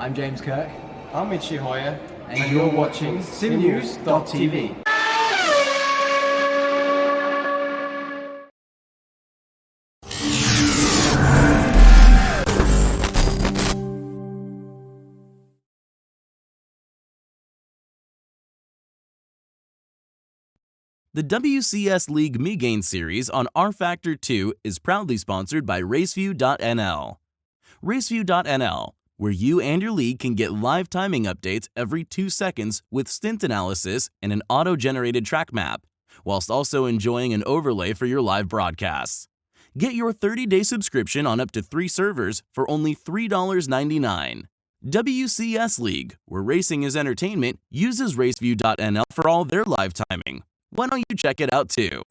I'm James Kirk. I'm Michi Hoyer. And you're watching SimNews.tv. The WCSLeague Megane series on Rfactor 2 is proudly sponsored by Raceview.nl. Raceview.nl, where you and your league can get live timing updates every 2 seconds with stint analysis and an auto-generated track map, whilst also enjoying an overlay for your live broadcasts. Get your 30-day subscription on up to 3 servers for only $3.99. WCS League, where racing is entertainment, uses Raceview.nl for all their live timing. Why don't you check it out too?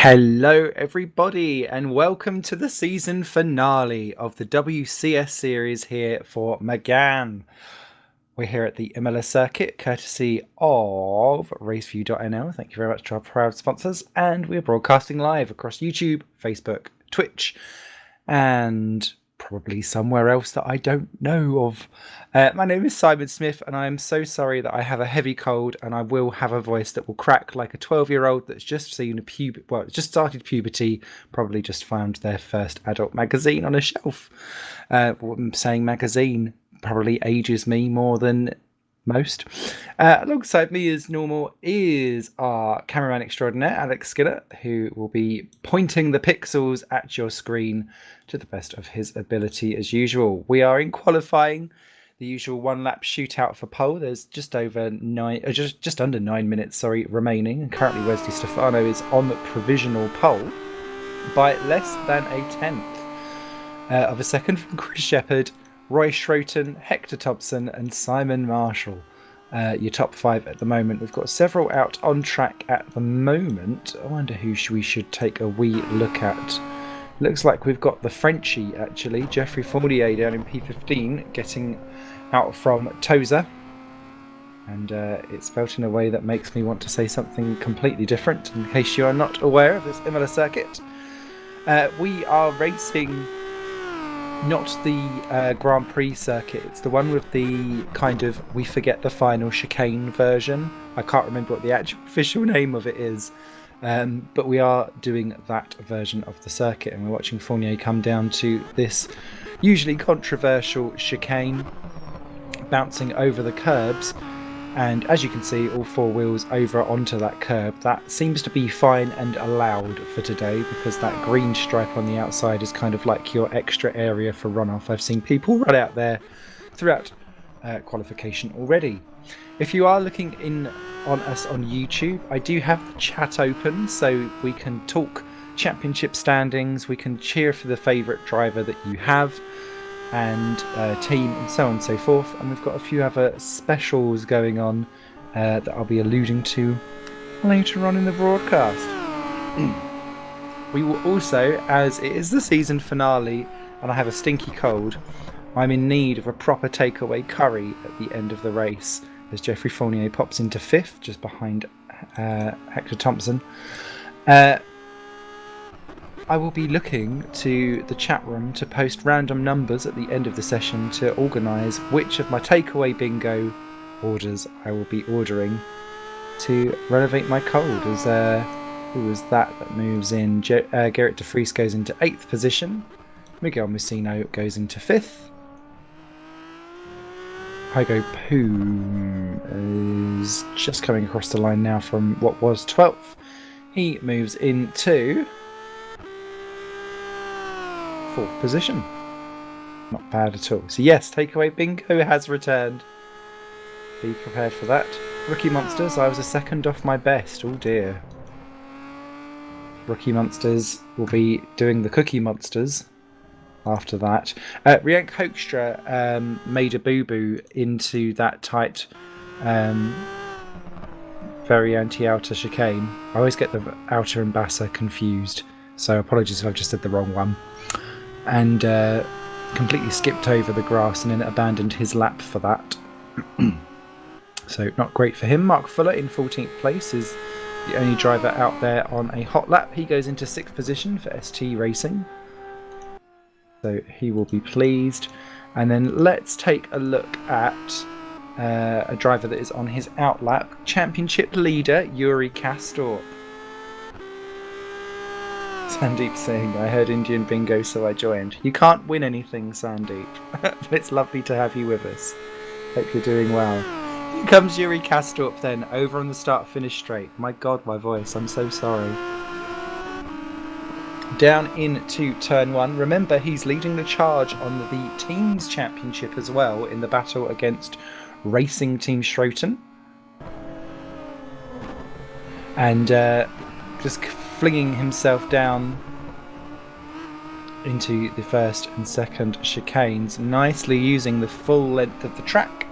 Hello everybody and welcome to the season finale of the WCS series here for Megane. We're here at the Imola circuit courtesy of Raceview.nl. Thank you very much to our proud sponsors, and we're broadcasting live across YouTube, Facebook, Twitch and probably somewhere else that I don't know of. My name is Simon Smith and I am so sorry that I have a heavy cold and I will have a voice that will crack like a 12-year-old that's just seen just started puberty, probably just found their first adult magazine on a shelf. What I'm saying magazine probably ages me more than most. Alongside me as normal is our cameraman extraordinaire, Alex Skinner, who will be pointing the pixels at your screen to the best of his ability as usual. We are in qualifying, the usual one-lap shootout for pole. There's just under 9 minutes, remaining, and currently Wesley Stefano is on the provisional pole by less than a tenth of a second from Chris Shepherd, Roy Schroten, Hector Thompson and Simon Marshall. Your top five at the moment. We've got several out on track at the moment. I wonder who we should take a wee look at. Looks like we've got the Frenchie actually, Geoffrey Fournier down in P15 getting out from Toza. And it's spelt in a way that makes me want to say something completely different in case you are not aware of this Imola circuit. We are racing not the Grand Prix circuit, it's the one with the kind of we forget the final chicane version. I can't remember what the actual official name of it is, but we are doing that version of the circuit and we're watching Fournier come down to this usually controversial chicane, bouncing over the curbs. And as you can see, all four wheels over onto that curb. That seems to be fine and allowed for today because that green stripe on the outside is kind of like your extra area for runoff. I've seen people run out there throughout qualification already. If you are looking in on us on YouTube, I do have the chat open so we can talk championship standings, we can cheer for the favourite driver that you have, and team and so on and so forth, and we've got a few other specials going on that I'll be alluding to later on in the broadcast. We will also, as it is the season finale and I have a stinky cold, I'm in need of a proper takeaway curry at the end of the race as Geoffrey Fournier pops into 5th just behind Hector Thompson. I will be looking to the chat room to post random numbers at the end of the session to organise which of my takeaway bingo orders I will be ordering to renovate my cold. As who was that moves in? Gerrit de Vries goes into 8th position. Miguel Messino goes into 5th. Hygo Poom is just coming across the line now from what was 12th. He moves into 4th position. Not bad at all. So yes, takeaway bingo has returned. Be prepared for that. Rookie Monsters, I was a second off my best. Oh dear. Rookie Monsters will be doing the Cookie Monsters after that. Riank Hoekstra made a boo-boo into that tight very anti-outer chicane. I always get the outer and Bassa confused, so apologies if I've just said the wrong one. And completely skipped over the grass and then abandoned his lap for that. So not great for him. Mark Fuller in 14th place is the only driver out there on a hot lap. He goes into 6th position for ST Racing, so he will be pleased. And then let's take a look at a driver that is on his out lap. Championship leader Yuri Kastorp. Sandeep Singh, I heard Indian bingo so I joined. You can't win anything, Sandeep, but it's lovely to have you with us. Hope you're doing well. Here comes Yuri Kastorp then, over on the start-finish straight. My god, my voice, I'm so sorry. Down into turn 1. Remember, he's leading the charge on the Teams Championship as well in the battle against Racing Team Schroten. And just flinging himself down into the first and second chicanes, nicely using the full length of the track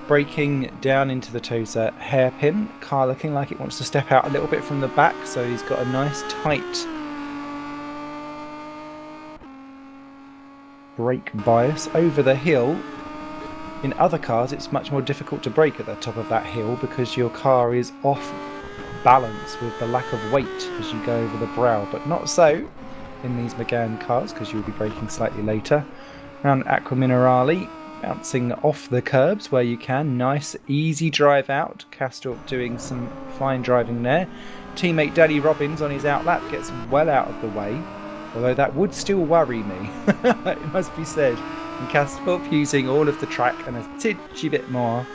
Braking down into the Tosa hairpin. Car looking like it wants to step out a little bit from the back, so he's got a nice tight brake bias over the hill. In other cars it's much more difficult to brake at the top of that hill because your car is off balance with the lack of weight as you go over the brow, but not so in these Megane cars because you'll be braking slightly later. Around Aqua Minerale, bouncing off the curbs where you can. Nice easy drive out. Castorp doing some fine driving there. Teammate Danny Robbins on his outlap gets well out of the way, although that would still worry me, it must be said. And Castorp using all of the track and a titchy bit more.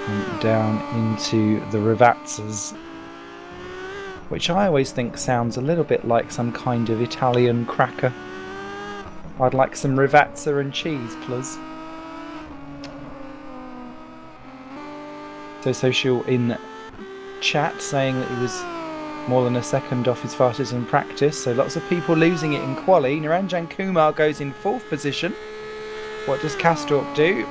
And down into the Ravazzas, which I always think sounds a little bit like some kind of Italian cracker. I'd like some Rivazza and cheese, please. So Social in chat saying that he was more than a second off his fastest in practice, so lots of people losing it in quali. Niranjan Kumar goes in 4th position. What does Castorp do?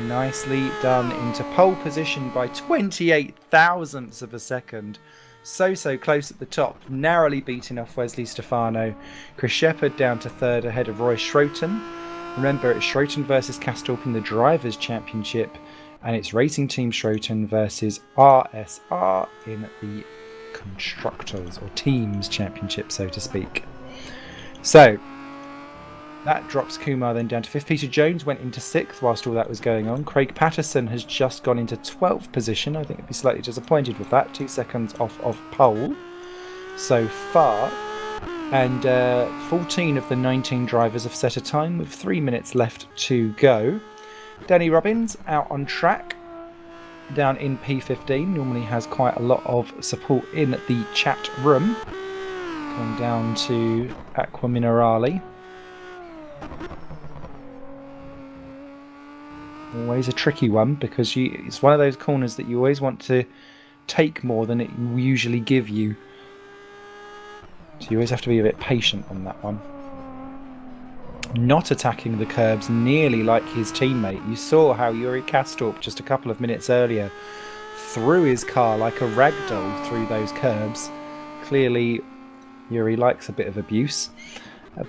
Nicely done into pole position by 28 thousandths of a second. So close at the top, narrowly beating off Wesley Stefano. Chris Shepherd down to 3rd ahead of Roy Schroten. Remember, it's Schroten versus Castorp in the Drivers' Championship, and it's Racing Team Schroten versus RSR in the Constructors, or Teams Championship, so to speak. So, that drops Kumar then down to 5th. Peter Jones went into 6th whilst all that was going on. Craig Patterson has just gone into 12th position. I think he'd be slightly disappointed with that. 2 seconds off of pole so far. And 14 of the 19 drivers have set a time with 3 minutes left to go. Danny Robbins out on track down in P15. Normally has quite a lot of support in the chat room. Going down to Aqua Minerale. Always a tricky one because it's one of those corners that you always want to take more than it will usually give you. So you always have to be a bit patient on that one. Not attacking the curbs nearly like his teammate. You saw how Yuri Castorp just a couple of minutes earlier threw his car like a ragdoll through those curbs. Clearly Yuri likes a bit of abuse,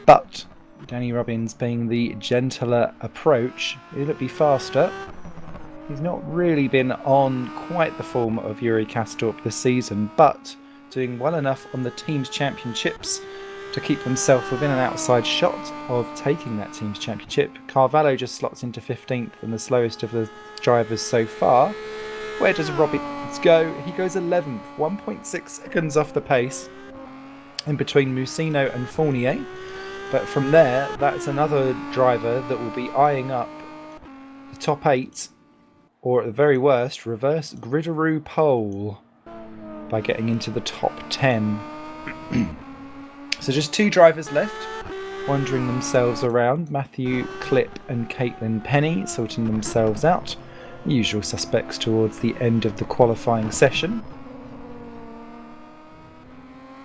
but Danny Robbins being the gentler approach, he'll be faster. He's not really been on quite the form of Yuri Castorp this season, but doing well enough on the Teams Championships to keep himself within an outside shot of taking that Teams Championship. Carvalho just slots into 15th and the slowest of the drivers so far. Where does Robbins go? He goes 11th, 1.6 seconds off the pace in between Musino and Fournier. But from there, that's another driver that will be eyeing up the top 8, or at the very worst, reverse Gridaroo pole by getting into the top 10. So just 2 drivers left, wandering themselves around. Matthew Clipp and Caitlin Penny sorting themselves out. Usual suspects towards the end of the qualifying session.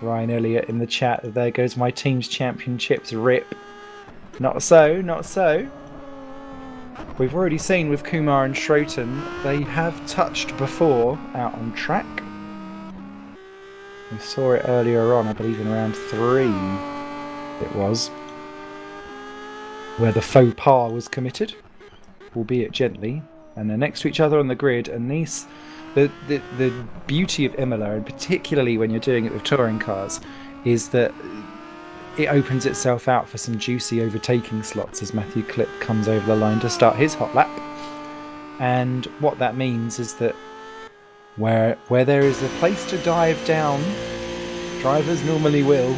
Ryan Elliott in the chat, there goes my Teams Championships, rip. Not so, not so. We've already seen with Kumar and Schroten, they have touched before out on track. We saw it earlier on, I believe in round 3 it was, where the faux pas was committed, albeit gently, and they're next to each other on the grid, and these... The beauty of Imola, and particularly when you're doing it with touring cars, is that it opens itself out for some juicy overtaking slots as Matthew Clipp comes over the line to start his hot lap. And what that means is that where there is a place to dive down, drivers normally will.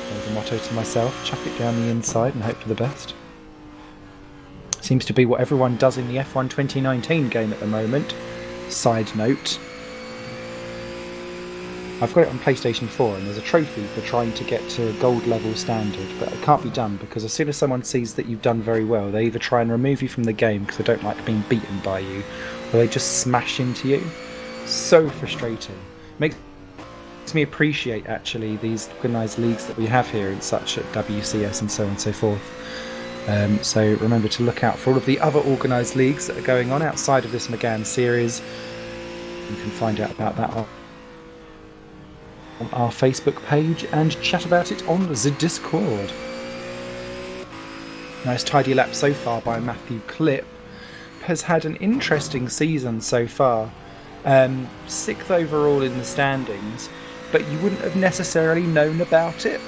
There's a motto to myself, chuck it down the inside and hope for the best. Seems to be what everyone does in the F1 2019 game at the moment. Side note. I've got it on PlayStation 4 and there's a trophy for trying to get to gold level standard, but it can't be done because as soon as someone sees that you've done very well, they either try and remove you from the game because they don't like being beaten by you, or they just smash into you. So frustrating. Makes me appreciate actually these organised leagues that we have here in such at WCS and so on and so forth. So remember to look out for all of the other organised leagues that are going on outside of this Megane series. You can find out about that on our Facebook page and chat about it on the Discord. Nice tidy lap so far by Matthew Clipp. Has had an interesting season so far. 6th overall in the standings, but you wouldn't have necessarily known about it,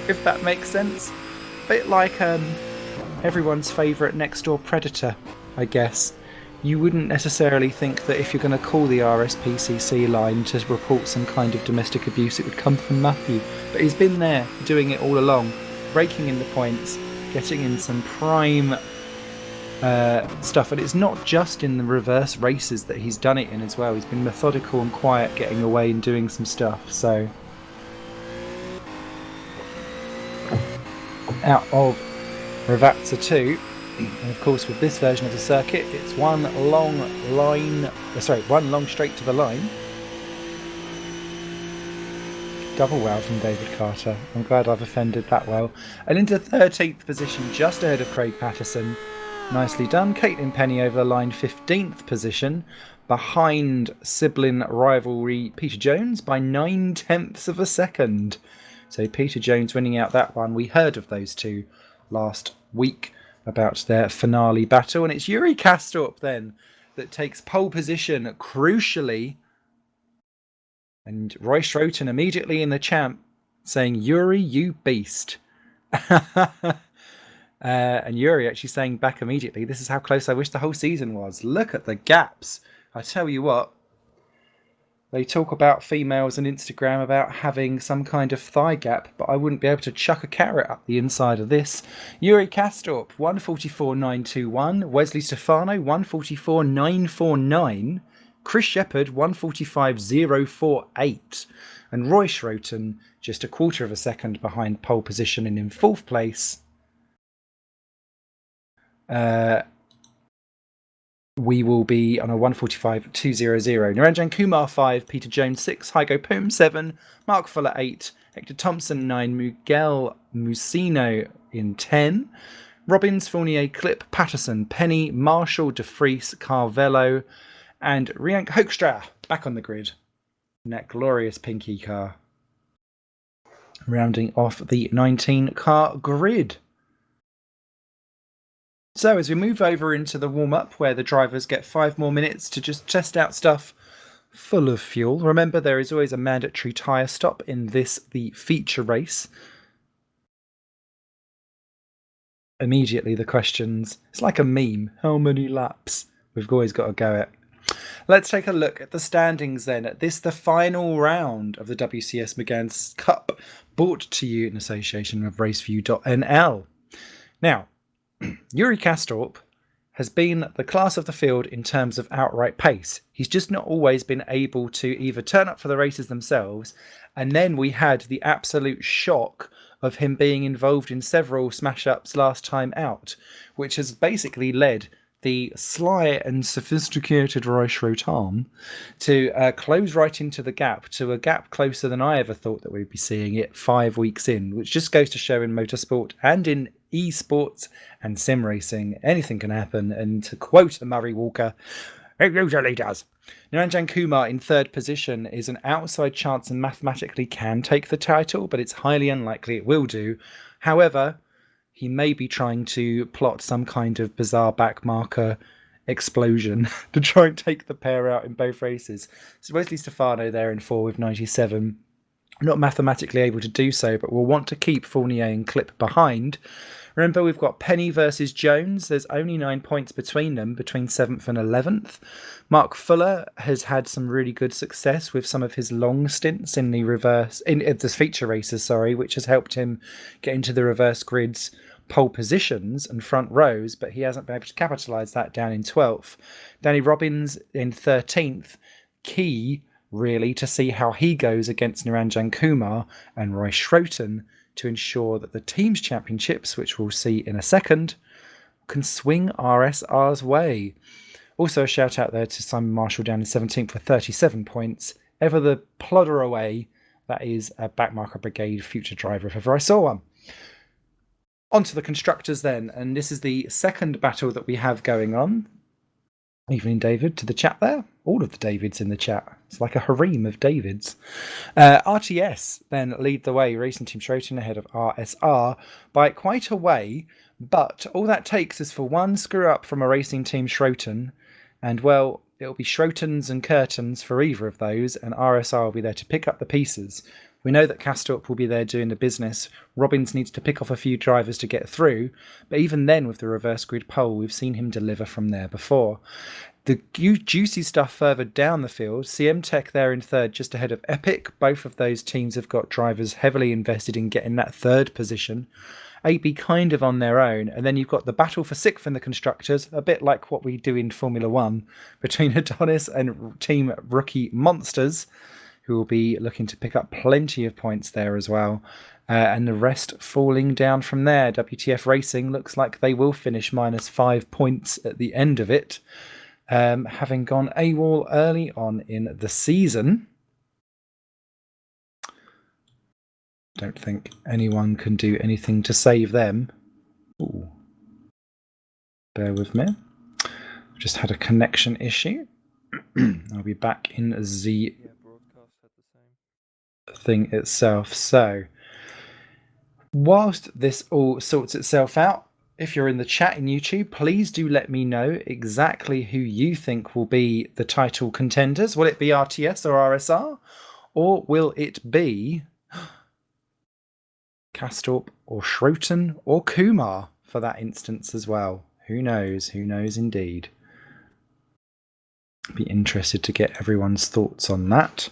if that makes sense. Bit like everyone's favourite next door predator, I guess. You wouldn't necessarily think that if you're going to call the RSPCC line to report some kind of domestic abuse, it would come from Matthew. But he's been there, doing it all along, raking in the points, getting in some prime stuff. And it's not just in the reverse races that he's done it in as well. He's been methodical and quiet, getting away and doing some stuff. So out of Rfactor 2, and of course with this version of the circuit it's one long straight to the line. Double wow from David Carter. I'm glad I've offended that well. And into 13th position, just ahead of Craig Patterson. Nicely done. Caitlin Penny over the line, 15th position, behind sibling rivalry Peter Jones by 9/10 of a second. So Peter Jones winning out that one. We heard of those two last week about their finale battle, and it's Yuri Kastorp then that takes pole position crucially, and Roy Schroten immediately in the champ saying, "Yuri, you beast." And Yuri actually saying back immediately, "This is how close I wish the whole season was. Look at the gaps. I tell you what, they talk about females on Instagram about having some kind of thigh gap, but I wouldn't be able to chuck a carrot up the inside of this." Yuri Kastorp, 144.921. Wesley Stefano, 144.949. Chris Shepherd, 145.048. And Roy Schroten, just a quarter of a second behind pole position and in 4th place. We will be on a 145.200. Niranjan Kumar 5, Peter Jones 6, Hygo Poom 7, Mark Fuller 8, Hector Thompson 9, Miguel Musino in 10, Robbins, Fournier, Clip, Patterson, Penny, Marshall, DeFries, Carvello, and Riank Hoekstra back on the grid in that glorious pinky car. Rounding off the 19-car grid. So as we move over into the warm-up, where the drivers get 5 more minutes to just test out stuff full of fuel. Remember, there is always a mandatory tyre stop in this, the feature race. Immediately the questions, it's like a meme, how many laps? We've always got to go at. Let's take a look at the standings then. At this, the final round of the WCS Megane Cup, brought to you in association with Raceview.nl. Now, Yuri Kastorp has been the class of the field in terms of outright pace. He's just not always been able to either turn up for the races themselves, and then we had the absolute shock of him being involved in several smash-ups last time out, which has basically led the sly and sophisticated Roy Schroten to close right into the gap, to a gap closer than I ever thought that we'd be seeing it 5 weeks in, which just goes to show in motorsport and in esports and sim racing, anything can happen. And to quote Murray Walker, it usually does. Niranjan Kumar in 3rd position is an outside chance and mathematically can take the title, but it's highly unlikely it will do. However, he may be trying to plot some kind of bizarre backmarker explosion to try and take the pair out in both races. So Wesley Stefano there in 4 with 97. Not mathematically able to do so, but will want to keep Fournier and Clip behind. Remember, we've got Penny versus Jones. There's only 9 points between them, between 7th and 11th. Mark Fuller has had some really good success with some of his long stints in the feature races, which has helped him get into the reverse grids, pole positions and front rows, but he hasn't been able to capitalise that down in 12th. Danny Robbins in 13th. Key, really, to see how he goes against Niranjan Kumar and Roy Schroten to ensure that the team's championships, which we'll see in a second, can swing RSR's way. Also a shout out there to Simon Marshall down in 17th with 37 points. Ever the plodder away That is a Backmarker Brigade future driver if ever I saw one. On to the constructors then, and this is the second battle that we have going on. Evening, David, to the chat there. All of the Davids in the chat. It's like a harem of Davids. RTS then lead the way, Racing Team Schroten ahead of RSR by quite a way, but all that takes is for one screw up from a Racing Team Schroten, and well, it'll be Schrotens and curtains for either of those, and RSR will be there to pick up the pieces. We know that Castorp will be there doing the business. Robbins needs to pick off a few drivers to get through, but even then with the reverse grid pole, we've seen him deliver from there before. The juicy stuff further down the field, CM Tech there in third, just ahead of Epic. Both of those teams have got drivers heavily invested in getting that third position. AB kind of on their own, and then you've got the battle for sixth in the constructors, a bit like what we do in Formula One, between Adonis and Team Rookie Monsters, who will be looking to pick up plenty of points there as well. And the rest falling down from there. WTF Racing looks like they will finish -5 points at the end of it, having gone AWOL early on in the season. Don't think anyone can do anything to save them. Ooh. Bear with me. Just had a connection issue. I'll be back in the thing itself. So, whilst this all sorts itself out, if you're in the chat in YouTube, please do let me know exactly who you think will be the title contenders. Will it be RTS or RSR? Or will it be Castorp or Schroten or Kumar for that instance as well? Who knows? Who knows indeed. Be interested to get everyone's thoughts on that.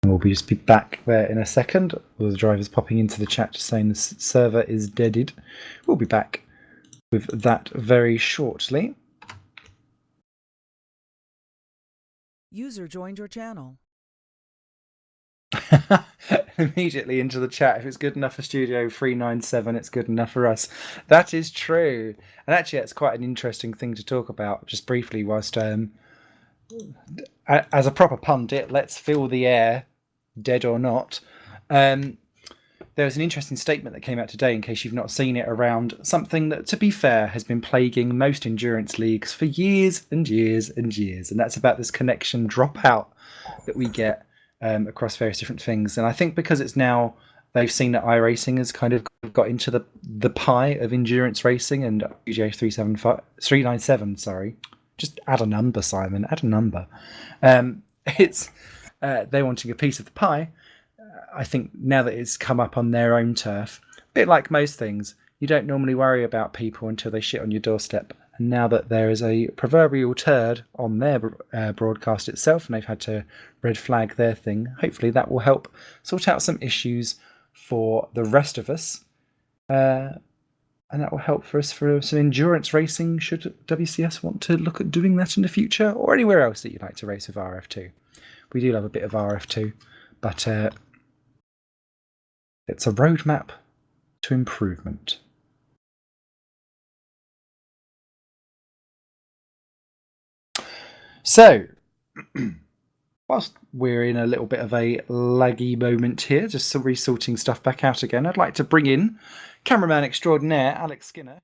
We'll just be back there in a second. All the drivers popping into the chat just saying the server is deaded. We'll be back with that very shortly. User joined your channel. Immediately into the chat. If it's good enough for Studio 397, it's good enough for us. That is true. And actually, it's quite an interesting thing to talk about, just briefly, whilst as a proper pundit, let's fill the air, dead or not. There was an interesting statement that came out today, in case you've not seen it, around something that, to be fair, has been plaguing most endurance leagues for years and years and years, and that's about this connection dropout that we get across various different things. And I think because it's now, they've seen that iRacing has kind of got into the pie of endurance racing, and UJ 397, sorry, just add a number, Simon, add a number. It's they're wanting a piece of the pie. I think now that it's come up on their own turf, a bit like most things, you don't normally worry about people until they shit on your doorstep. And now that there is a proverbial turd on their broadcast itself, and they've had to red flag their thing, hopefully that will help sort out some issues for the rest of us. And that will help for us for some endurance racing, should WCS want to look at doing that in the future, or anywhere else that you'd like to race with RF2. We do love a bit of RF2, but it's a roadmap to improvement. So, whilst we're in a little bit of a laggy moment here, just resorting stuff back out again, I'd like to bring in cameraman extraordinaire Alex Skinner.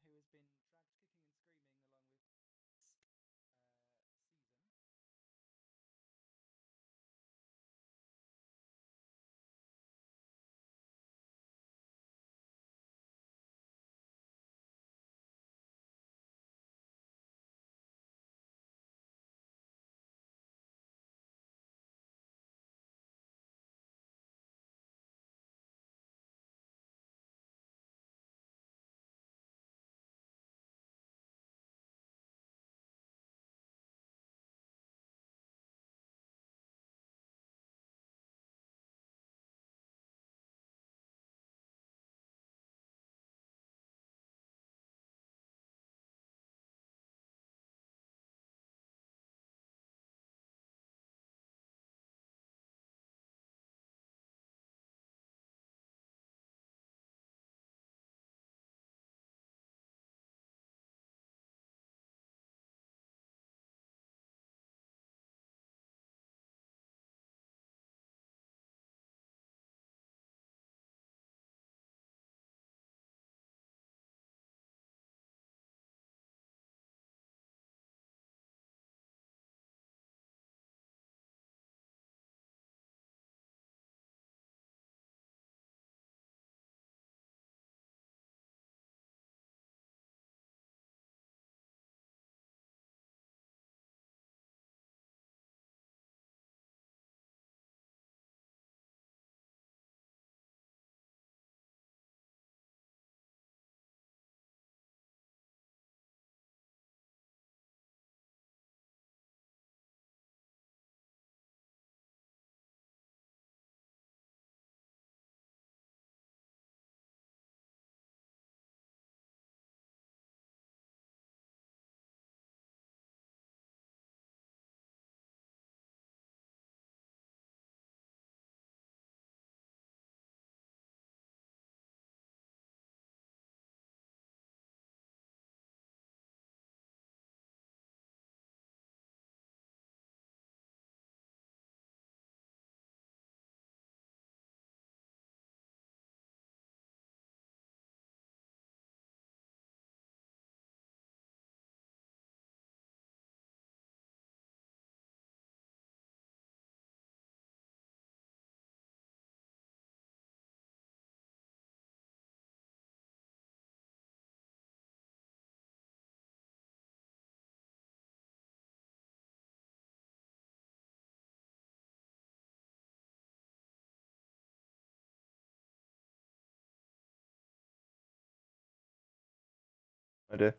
idea.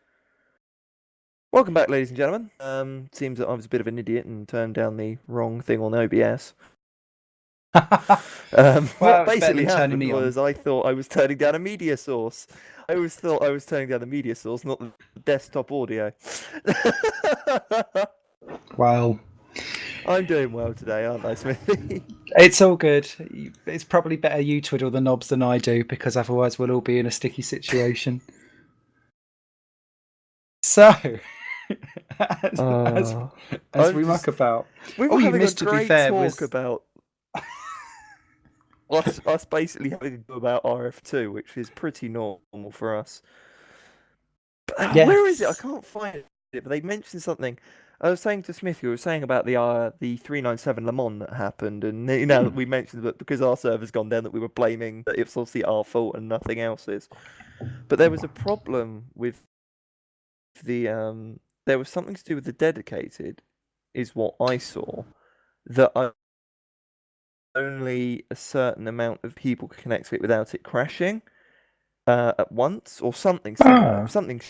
Welcome back, ladies and gentlemen. Seems that I was a bit of an idiot and turned down the wrong thing on OBS. What basically happened was I thought I was turning down a media source. I always thought I was turning down the media source, not the desktop audio. Well, I'm doing well today, aren't I, Smithy? it's all good. It's probably better you twiddle the knobs than I do, because otherwise we'll all be in a sticky situation. So, as we muck about, we were having a great talk about us basically having to go about RF2, which is pretty normal for us. But, where is it? I can't find it. But they mentioned something. I was saying to Smith, you were saying about the 397 Le Mans that happened, and we mentioned that because our server's gone down, that we were blaming that it's obviously our fault and nothing else's. But there was a problem with the there was something to do with the dedicated, is what I saw, that only a certain amount of people could connect to it without it crashing at once, or something similar. Something.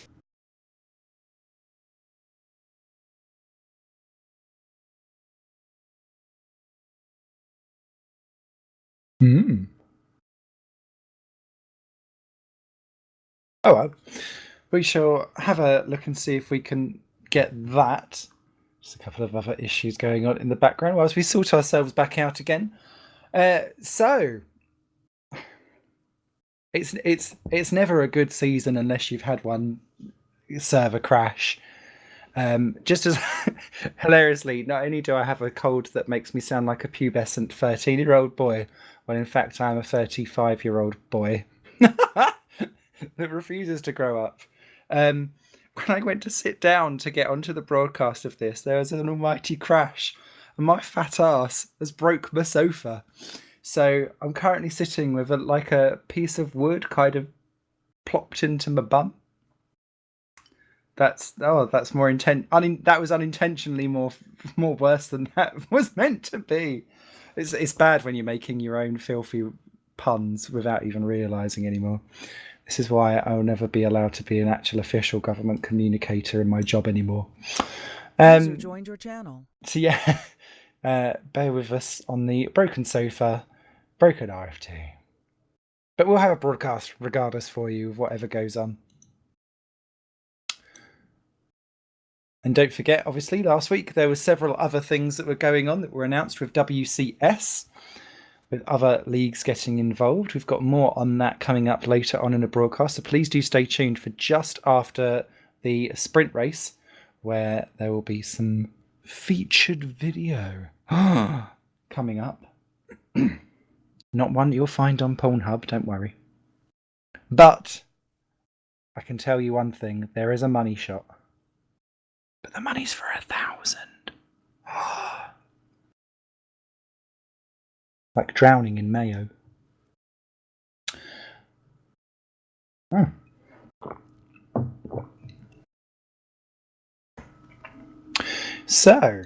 Oh well, we shall have a look and see if we can get that. Just a couple of other issues going on in the background whilst we sort ourselves back out again. So it's never a good season unless you've had one server crash. Just as hilariously, not only do I have a cold that makes me sound like a pubescent 13-year-old boy, when in fact I'm a 35-year-old boy that refuses to grow up. When I went to sit down to get onto the broadcast of this, there was an almighty crash, and my fat ass has broke my sofa. So I'm currently sitting with a piece of wood kind of plopped into my bum. That's more intent. That was unintentionally more worse than that was meant to be. It's bad when you're making your own filthy puns without even realising anymore. This is why I will never be allowed to be an actual official government communicator in my job anymore. User joined your channel. So yeah, bear with us on the broken sofa, broken RF2. But we'll have a broadcast regardless for you of whatever goes on. And don't forget, obviously, last week there were several other things that were going on that were announced with WCS, with other leagues getting involved. We've got more on that coming up later on in the broadcast, so please do stay tuned for just after the sprint race, where there will be some featured video coming up. Not one you'll find on Pornhub, don't worry. But I can tell you one thing, there is a money shot. But the money's for 1,000. Like drowning in mayo. So,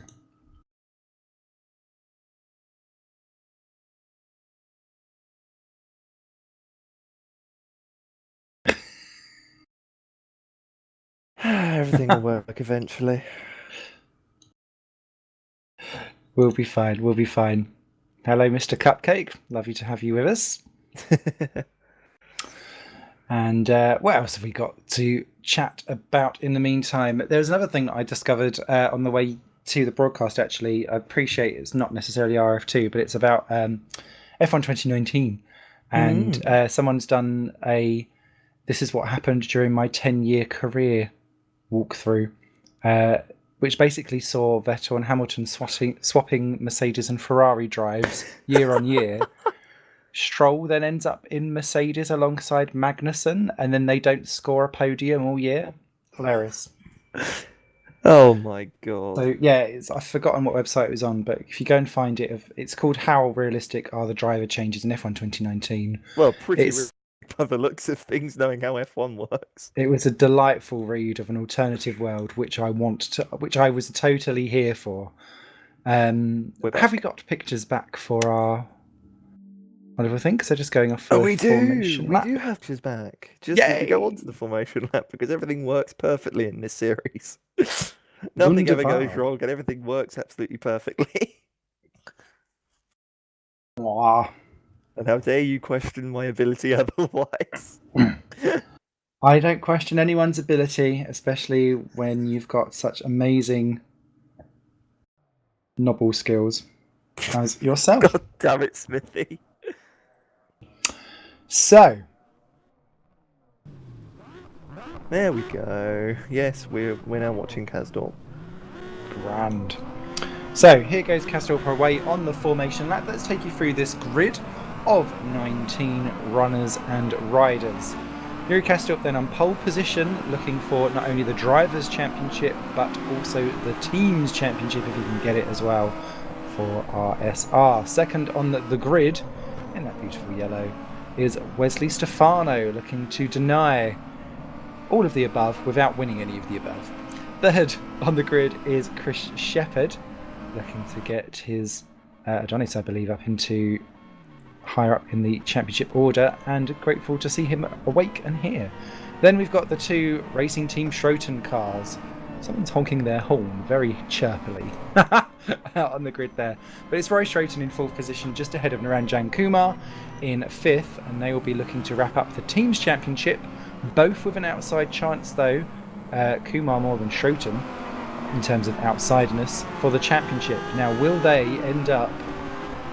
everything will work eventually. We'll be fine. We'll be fine. Hello, Mr. Cupcake. Lovely to have you with us. And what else have we got to chat about in the meantime? There's another thing that I discovered on the way to the broadcast, actually. I appreciate it's not necessarily RF2, but it's about F1 2019. And someone's done this is what happened during my 10-year career walkthrough, which basically saw Vettel and Hamilton swapping Mercedes and Ferrari drives year on year. Stroll then ends up in Mercedes alongside Magnussen, and then they don't score a podium all year. Hilarious. Oh my god. So yeah, I've forgotten what website it was on, but if you go and find it, it's called How Realistic Are the Driver Changes in F1 2019? Well, pretty by the looks of things, knowing how F1 works. It was a delightful read of an alternative world, which I was totally here for. Have we got pictures back for our What do we think? Because they're just going off for we formation do. lap. We do have his back. Just as we go on to Yay! the formation lap, because everything works perfectly in this series. Nothing ever goes Wunderbar. wrong, and everything works absolutely perfectly. Mwah. And how dare you question my ability otherwise? I don't question anyone's ability, especially when you've got such amazing noble skills as yourself. God damn it, Smithy. So, there we go. Yes, we're now watching Kasdorp. grand. So, here goes Kasdorp away on the formation lap. Let's take you through this grid of 19 runners and riders. Yuri Kasdorp then on pole position, looking for not only the Drivers' Championship, but also the Teams' Championship, if he can get it as well, for RSR. Second on the grid, in that beautiful yellow, is Wesley Stefano, looking to deny all of the above without winning any of the above. Third on the grid is Chris Shepherd, looking to get his Adonis, I believe, up into higher up in the championship order, and grateful to see him awake and here. Then we've got the two Racing Team Schroten cars. Someone's honking their horn very chirpily out on the grid there. But it's Roy Schroten in fourth position, just ahead of Naranjan Kumar in fifth, and they will be looking to wrap up the Teams Championship, both with an outside chance though, Kumar more than Schroten in terms of outsideness for the championship. Now, will they end up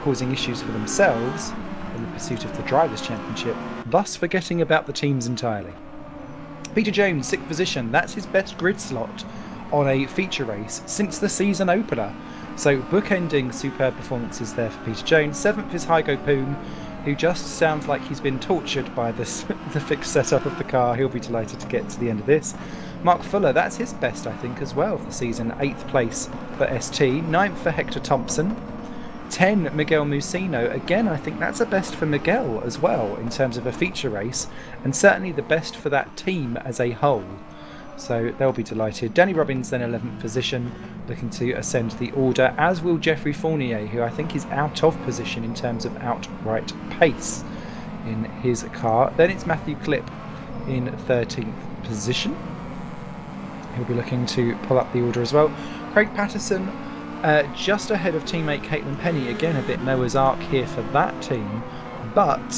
causing issues for themselves in the pursuit of the Drivers' Championship, thus forgetting about the teams entirely? Peter Jones, 6th position. That's his best grid slot on a feature race since the season opener. So bookending superb performances there for Peter Jones. 7th is Hygo Poom, who just sounds like he's been tortured by the fixed setup of the car. He'll be delighted to get to the end of this. Mark Fuller, that's his best, I think, as well of the season. 8th place for ST. 9th for Hector Thompson. 10, Miguel Musino. Again, I think that's a best for Miguel as well in terms of a feature race, and certainly the best for that team as a whole. So they'll be delighted. Danny Robbins then 11th position, looking to ascend the order, as will Jeffrey Fournier, who I think is out of position in terms of outright pace in his car. Then it's Matthew Clipp in 13th position. He'll be looking to pull up the order as well. Craig Patterson just ahead of teammate Caitlin Penny. Again, a bit Noah's Ark here for that team. But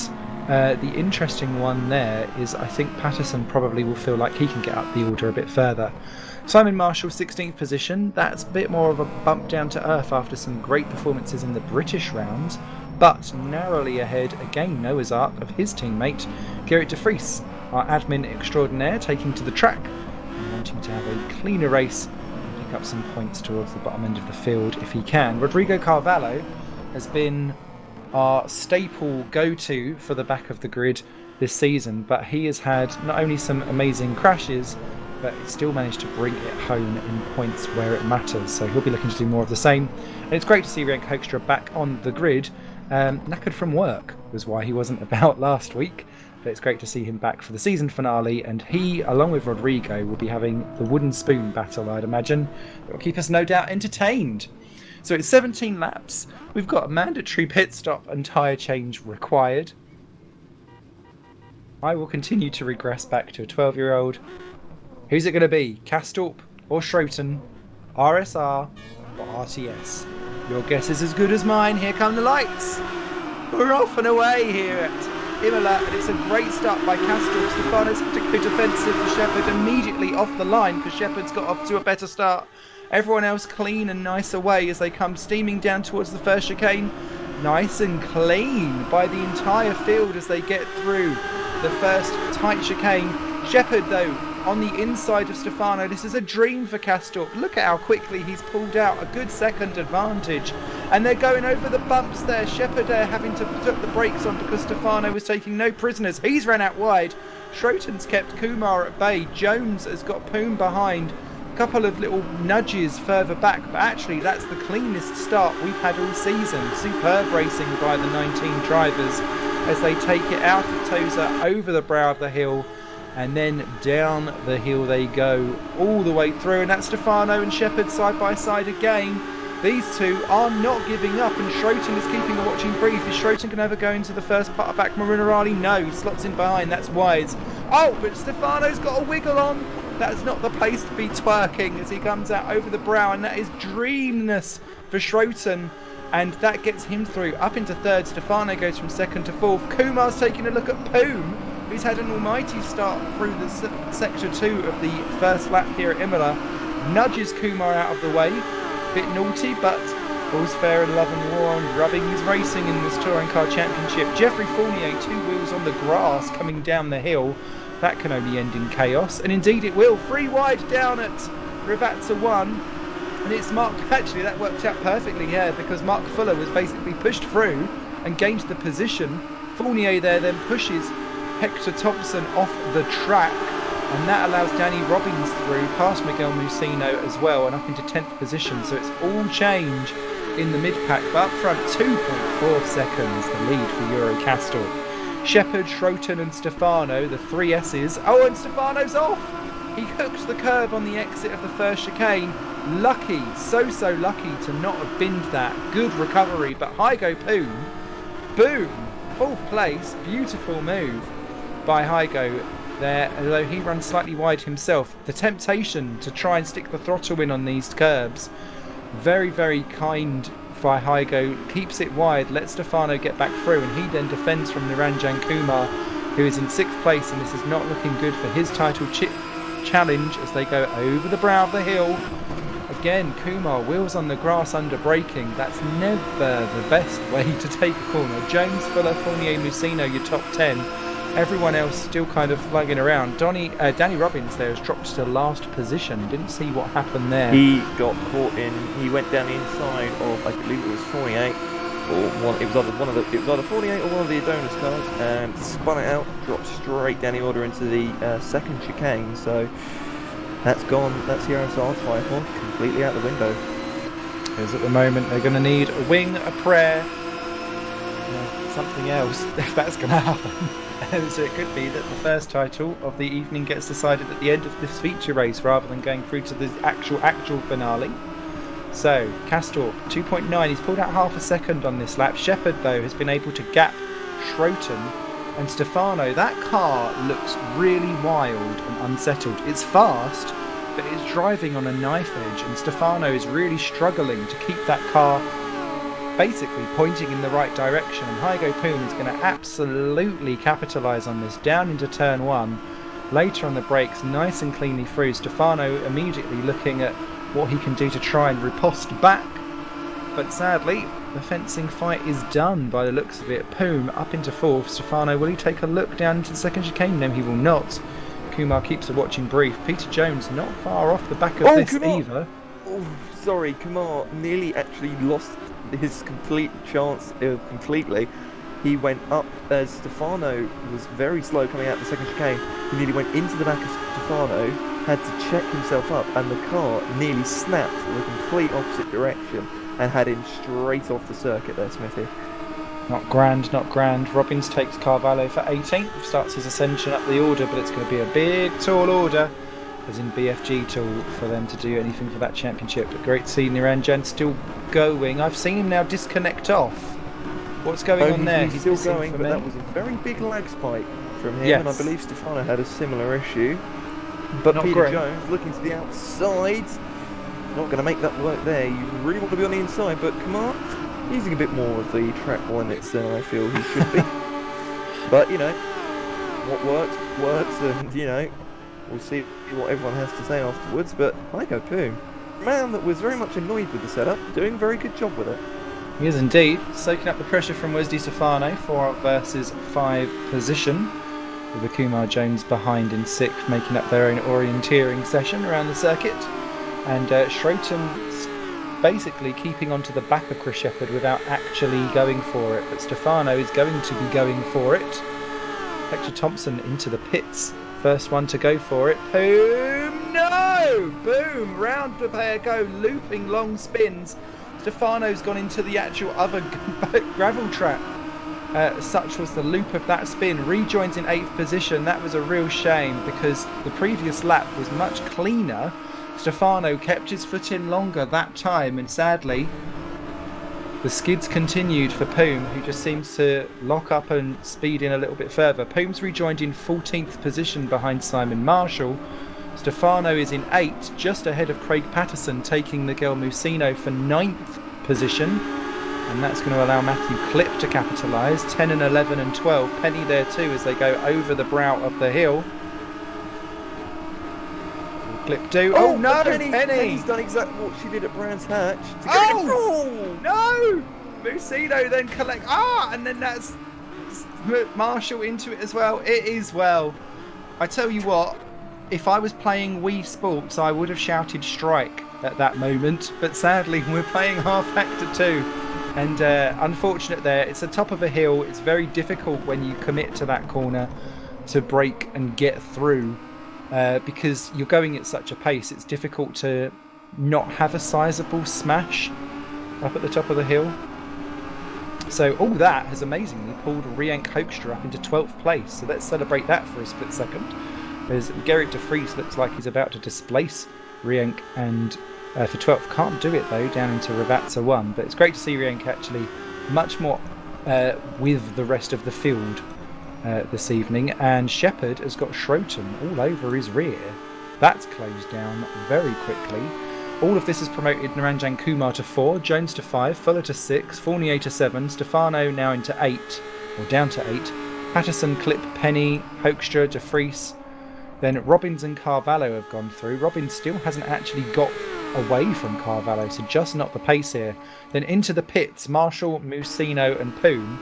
the interesting one there is I think Patterson probably will feel like he can get up the order a bit further. Simon Marshall, 16th position. That's a bit more of a bump down to earth after some great performances in the British rounds. But narrowly ahead, again, Noah's Ark of his teammate, Gerrit de Vries, our admin extraordinaire, taking to the track and wanting to have a cleaner race, up some points towards the bottom end of the field if he can. Rodrigo Carvalho has been our staple go-to for the back of the grid this season, but he has had not only some amazing crashes, but still managed to bring it home in points where it matters, so he'll be looking to do more of the same. And it's great to see Rienk Hoekstra back on the grid. Knackered from work was why he wasn't about last week, but it's great to see him back for the season finale, and he, along with Rodrigo, will be having the wooden spoon battle, I'd imagine. It will keep us no doubt entertained. So it's 17 laps. We've got a mandatory pit stop and tyre change required. I will continue to regress back to a 12-year-old. Who's it going to be? Kasdorp or Schroten? RSR or RTS? Your guess is as good as mine. Here come the lights. We're off and away here at Imola, and it's a great start by Kasdorp. Stefano's had to go defensive for Shepherd immediately off the line because Shepherd's got off to a better start. Everyone else clean and nice away as they come steaming down towards the first chicane. Nice and clean by the entire field as they get through the first tight chicane. Shepherd, though, on the inside of Stefano. This is a dream for Kasdorp. Look at how quickly he's pulled out a good second advantage. And they're going over the bumps there. Shepherd having to put the brakes on because Stefano was taking no prisoners. He's ran out wide. Schroten's kept Kumar at bay. Jones has got Poom behind. A couple of little nudges further back, but actually that's the cleanest start we've had all season. Superb racing by the 19 drivers as they take it out of Tosa, over the brow of the hill, and then down the hill they go all the way through. And that's Stefano and Shepherd side by side again. These two are not giving up, and Schroten is keeping a watching brief. Is Schroten going to ever go into the first part of back Minerali? No, he slots in behind, that's wise. Oh, but Stefano's got a wiggle on. That's not the place to be twerking as he comes out over the brow, and that is dreamness for Schroten. And that gets him through. Up into third, Stefano goes from second to fourth. Kumar's taking a look at Poom, who's had an almighty start through the sector 2 of the first lap here at Imola. Nudges Kumar out of the way. Bit naughty, but all's fair in love and war, and rubbing his racing in this Touring Car Championship. Jeffrey Fournier, 2 wheels on the grass coming down the hill. That can only end in chaos, and indeed it will. 3 wide down at Rfactor 1, and it's Mark. Actually, that worked out perfectly here because Mark Fuller was basically pushed through and gained the position. Fournier there then pushes Hector Thompson off the track, and that allows Danny Robbins through past Miguel Musino as well, and up into 10th position. So it's all change in the mid-pack, but up front 2.4 seconds the lead for Eurocastor. Shepherd, Schroten and Stefano, the 3 S's. Oh, and Stefano's off! He hooked the curb on the exit of the first chicane. Lucky, so lucky to not have binned that. Good recovery, but Hygo Poom, boom, 4th place, beautiful move by Hygo there, although he runs slightly wide himself. The temptation to try and stick the throttle in on these curbs, very, very kind by Hygo, keeps it wide, lets Stefano get back through, and he then defends from Niranjan Kumar, who is in 6th place, and this is not looking good for his title challenge as they go over the brow of the hill. Again, Kumar wheels on the grass under braking. That's never the best way to take a corner. Jones, Fuller, Fournier, Musino, your top 10. Everyone else still kind of flagging around. Danny Robbins there has dropped to last position. Didn't see what happened there. He got caught in. He went down the inside of, I believe it was 48, or one. It was either 48 or one of the Adonis cars, and spun it out, dropped straight down the order into the second chicane. So that's gone. That's Eurocar's title completely out the window. Because at the moment they're going to need a wing, a prayer, something else if that's going to happen. And so it could be that the first title of the evening gets decided at the end of this feature race rather than going through to the actual finale. So Castor 2.9, he's pulled out half a second on this lap. Shepherd though has been able to gap Schroten and Stefano. That car looks really wild and unsettled. It's fast, but it's driving on a knife edge, and Stefano is really struggling to keep that car basically pointing in the right direction, and Hygo Poom is going to absolutely capitalise on this down into turn 1. Later on the brakes, nice and cleanly through. Stefano immediately looking at what he can do to try and riposte back, but sadly the fencing fight is done by the looks of it. Poom up into 4th. Stefano, will he take a look down into the second chicane? No, he will not. Kumar keeps a watching brief. Peter Jones not far off the back of this either. Oh, sorry, Kumar nearly actually lost his complete chance completely. He went up as Stefano was very slow coming out the second chicane. He nearly went into the back of Stefano, had to check himself up, and the car nearly snapped in the complete opposite direction and had him straight off the circuit there, Smithy. Not grand, not grand. Robbins takes Carvalho for 18th, starts his ascension up the order, but it's going to be a big, tall order, as in BFG tool, for them to do anything for that championship. But great to see Niranjan still going. I've seen him now disconnect off. What's going on there? He's still going, but that was a very big lag spike from him, yes. And I believe Stefano had a similar issue. But Not Peter great. Jones looking to the outside. Not going to make that work there. You really want to be on the inside, but come on, using a bit more of the track limits than I feel he should be. But you know, what works, and you know, we'll see what everyone has to say afterwards. But Hygo Poom, man that was very much annoyed with the setup, doing a very good job with it. He is indeed, soaking up the pressure from Wesley Stefano, 4 versus 5 position, with the Kumar Jones behind in 6th, making up their own orienteering session around the circuit. And Schroten's basically keeping onto the back of Chris Shepherd without actually going for it, but Stefano is going to be going for it. Hector Thompson into the pits, first one to go for it. Boom! No! Boom! Round the pair go, looping long spins. Stefano's gone into the actual other gravel trap. Such was the loop of that spin. Rejoins in 8th position. That was a real shame because the previous lap was much cleaner. Stefano kept his foot in longer that time, and sadly, the skids continued for Poom, who just seems to lock up and speed in a little bit further. Poom's rejoined in 14th position behind Simon Marshall. Stefano is in 8th, just ahead of Craig Patterson, taking Miguel Musino for 9th position. And that's going to allow Matthew Clipp to capitalise. 10 and 11 and 12. Penny there too as they go over the brow of the hill. Clip do. Oh no, Penny! Penny's done exactly what she did at Brands Hatch. No! Musino then collect. And then that's Marshall into it as well. It is well. I tell you what, if I was playing Wii Sports, I would have shouted strike at that moment. But sadly, we're playing Rfactor 2. And unfortunate there, it's the top of a hill. It's very difficult when you commit to that corner to brake and get through. Because you're going at such a pace, it's difficult to not have a sizable smash up at the top of the hill. So all that has amazingly pulled Rienk Hoekstra up into 12th place. So let's celebrate that for a split second. As Gerrit de Vries looks like he's about to displace Rienk, and for 12th, can't do it though, down into Rfactor 1. But it's great to see Rienk actually much more with the rest of the field this evening, and Shepherd has got Schroten all over his rear. That's closed down very quickly. All of this has promoted Naranjan Kumar to 4, Jones to 5, Fuller to 6, Fournier to 7, Stefano now into 8, or down to 8, Patterson, Clipp, Penny, Hoekstra, de Vries. Then Robbins and Carvalho have gone through. Robbins still hasn't actually got away from Carvalho, so just not the pace here. Then into the pits, Marshall, Musino and Poom,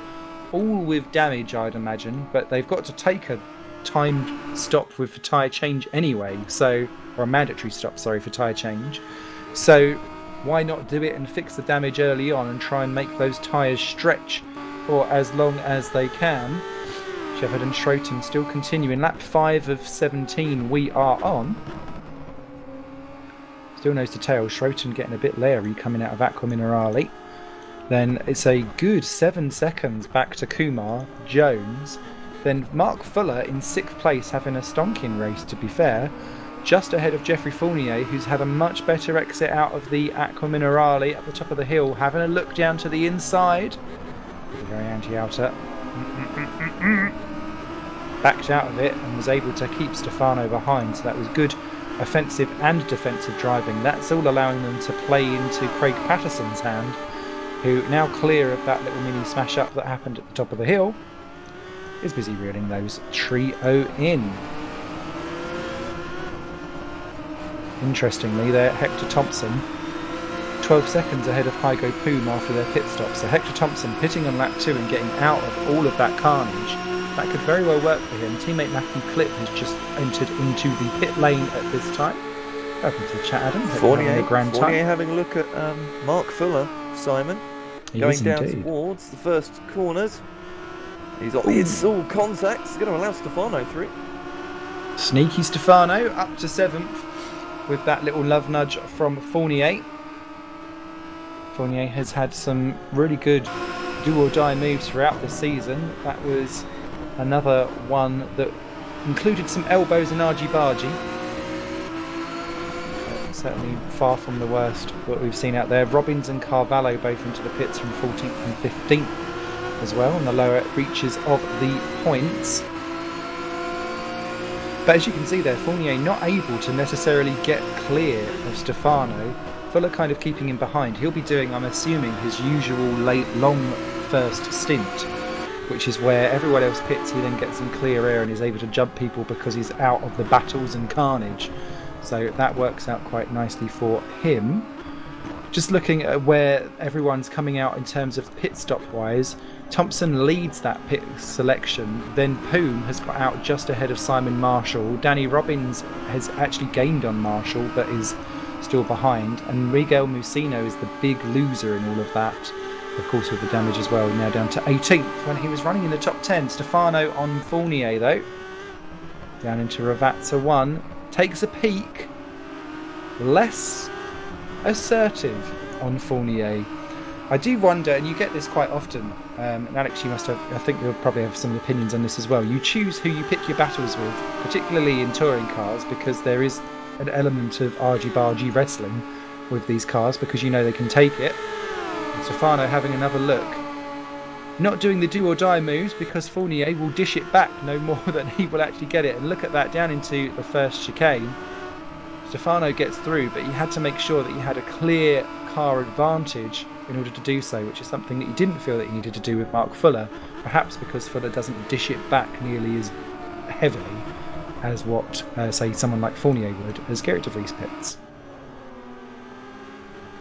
all with damage I'd imagine, but they've got to take a timed stop with a tyre change anyway, so, or a mandatory stop, sorry, for tyre change. So why not do it and fix the damage early on and try and make those tyres stretch for as long as they can. Shepherd and Schroten still continuing. Lap 5 of 17 we are on. Still nose to tail. Schroten getting a bit leery coming out of Aqua Minerale. Then it's a good 7 seconds back to Kumar, Jones. Then Mark Fuller in 6th place, having a stonking race to be fair. Just ahead of Jeffrey Fournier, who's had a much better exit out of the Aqua Minerale at the top of the hill, having a look down to the inside. Very anti-outer. Backed out of it and was able to keep Stefano behind, so that was good offensive and defensive driving. That's all allowing them to play into Craig Patterson's hand, who, now clear of that little mini smash up that happened at the top of the hill, is busy reeling those trio in. Interestingly, there Hector Thompson 12 seconds ahead of Hygo Poom after their pit stop. So Hector Thompson pitting on lap 2 and getting out of all of that carnage. That could very well work for him. Teammate Matthew Clipp has just entered into the pit lane at this time. Welcome to the chat, Adam. Fournier having a look at Mark Fuller, Simon. Going down towards the first corners. It's all contact. It's going to allow Stefano through. Sneaky Stefano up to 7th with that little love nudge from Fournier. Fournier has had some really good do-or-die moves throughout the season. That was another one that included some elbows and argy-bargy. Certainly far from the worst what we've seen out there. Robbins and Carvalho both into the pits from 14th and 15th as well on the lower reaches of the points. But as you can see there, Fournier not able to necessarily get clear of Stefano. Fuller kind of keeping him behind. He'll be doing, I'm assuming, his usual late long first stint, which is where everyone else pits, he then gets some clear air and is able to jump people because he's out of the battles and carnage. So that works out quite nicely for him. Just looking at where everyone's coming out in terms of pit stop wise, Thompson leads that pit selection, then Poom has got out just ahead of Simon Marshall. Danny Robbins has actually gained on Marshall but is still behind, and Miguel Musino is the big loser in all of that, of course with the damage as well, now down to 18th when he was running in the top 10. Stefano on Fournier though, down into Rfactor 1, takes a peek, less assertive on Fournier. I do wonder, and you get this quite often, and Alex, you must have, I think you'll probably have some opinions on this as well. You choose who you pick your battles with, particularly in touring cars, because there is an element of argy-bargy wrestling with these cars because you know they can take it. And Stefano having another look. Not doing the do-or-die moves because Fournier will dish it back no more than he will actually get it. And look at that, down into the first chicane. Stefano gets through, but he had to make sure that he had a clear car advantage in order to do so, which is something that he didn't feel that he needed to do with Mark Fuller, perhaps because Fuller doesn't dish it back nearly as heavily as what, say, someone like Fournier would as Gerrit de Vries pits.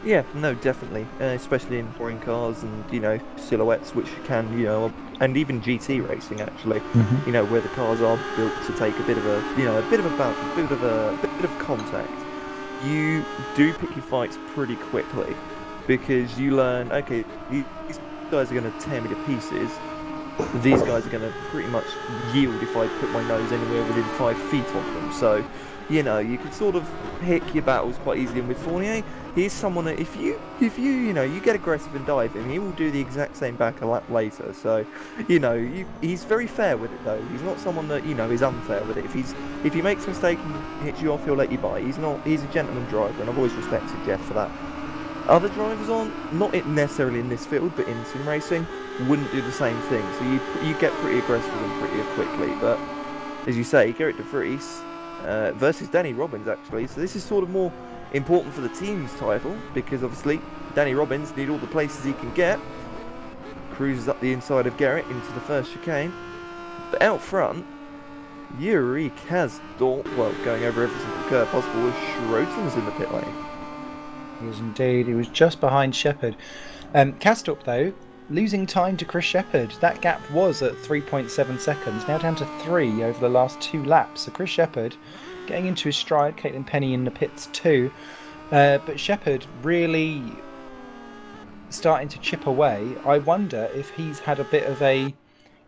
Yeah, no, definitely, especially in touring cars and silhouettes, which can and even GT racing actually, where the cars are built to take a bit of a bit of contact. You do pick your fights pretty quickly because you learn, okay, these guys are going to tear me to pieces. These guys are going to pretty much yield if I put my nose anywhere within 5 feet of them. So, you can sort of pick your battles quite easily. And with Fournier, he's someone that if you get aggressive and dive him, he will do the exact same back a lap later. So, he's very fair with it though. He's not someone that is unfair with it. If he makes a mistake and hits you off, he'll let you by. He's a gentleman driver, and I've always respected Jeff for that. Other drivers not necessarily in this field, but in sim racing, wouldn't do the same thing. So you get pretty aggressive with them pretty quickly. But as you say, Gerrit de Vries versus Danny Robbins actually. So this is sort of more important for the team's title because obviously Danny Robbins need all the places he can get. Cruises up the inside of Gerrit into the first chicane. But out front, Yuri Kazdorp, going over every single curve possible as Schroeten's in the pit lane. He was indeed. He was just behind Shepherd. Kastrup, though, losing time to Chris Shepherd. That gap was at 3.7 seconds, now down to 3 over the last 2 laps. So Chris Shepherd getting into his stride. Caitlin Penny in the pits too. But Shepherd really starting to chip away. I wonder if he's had a bit of a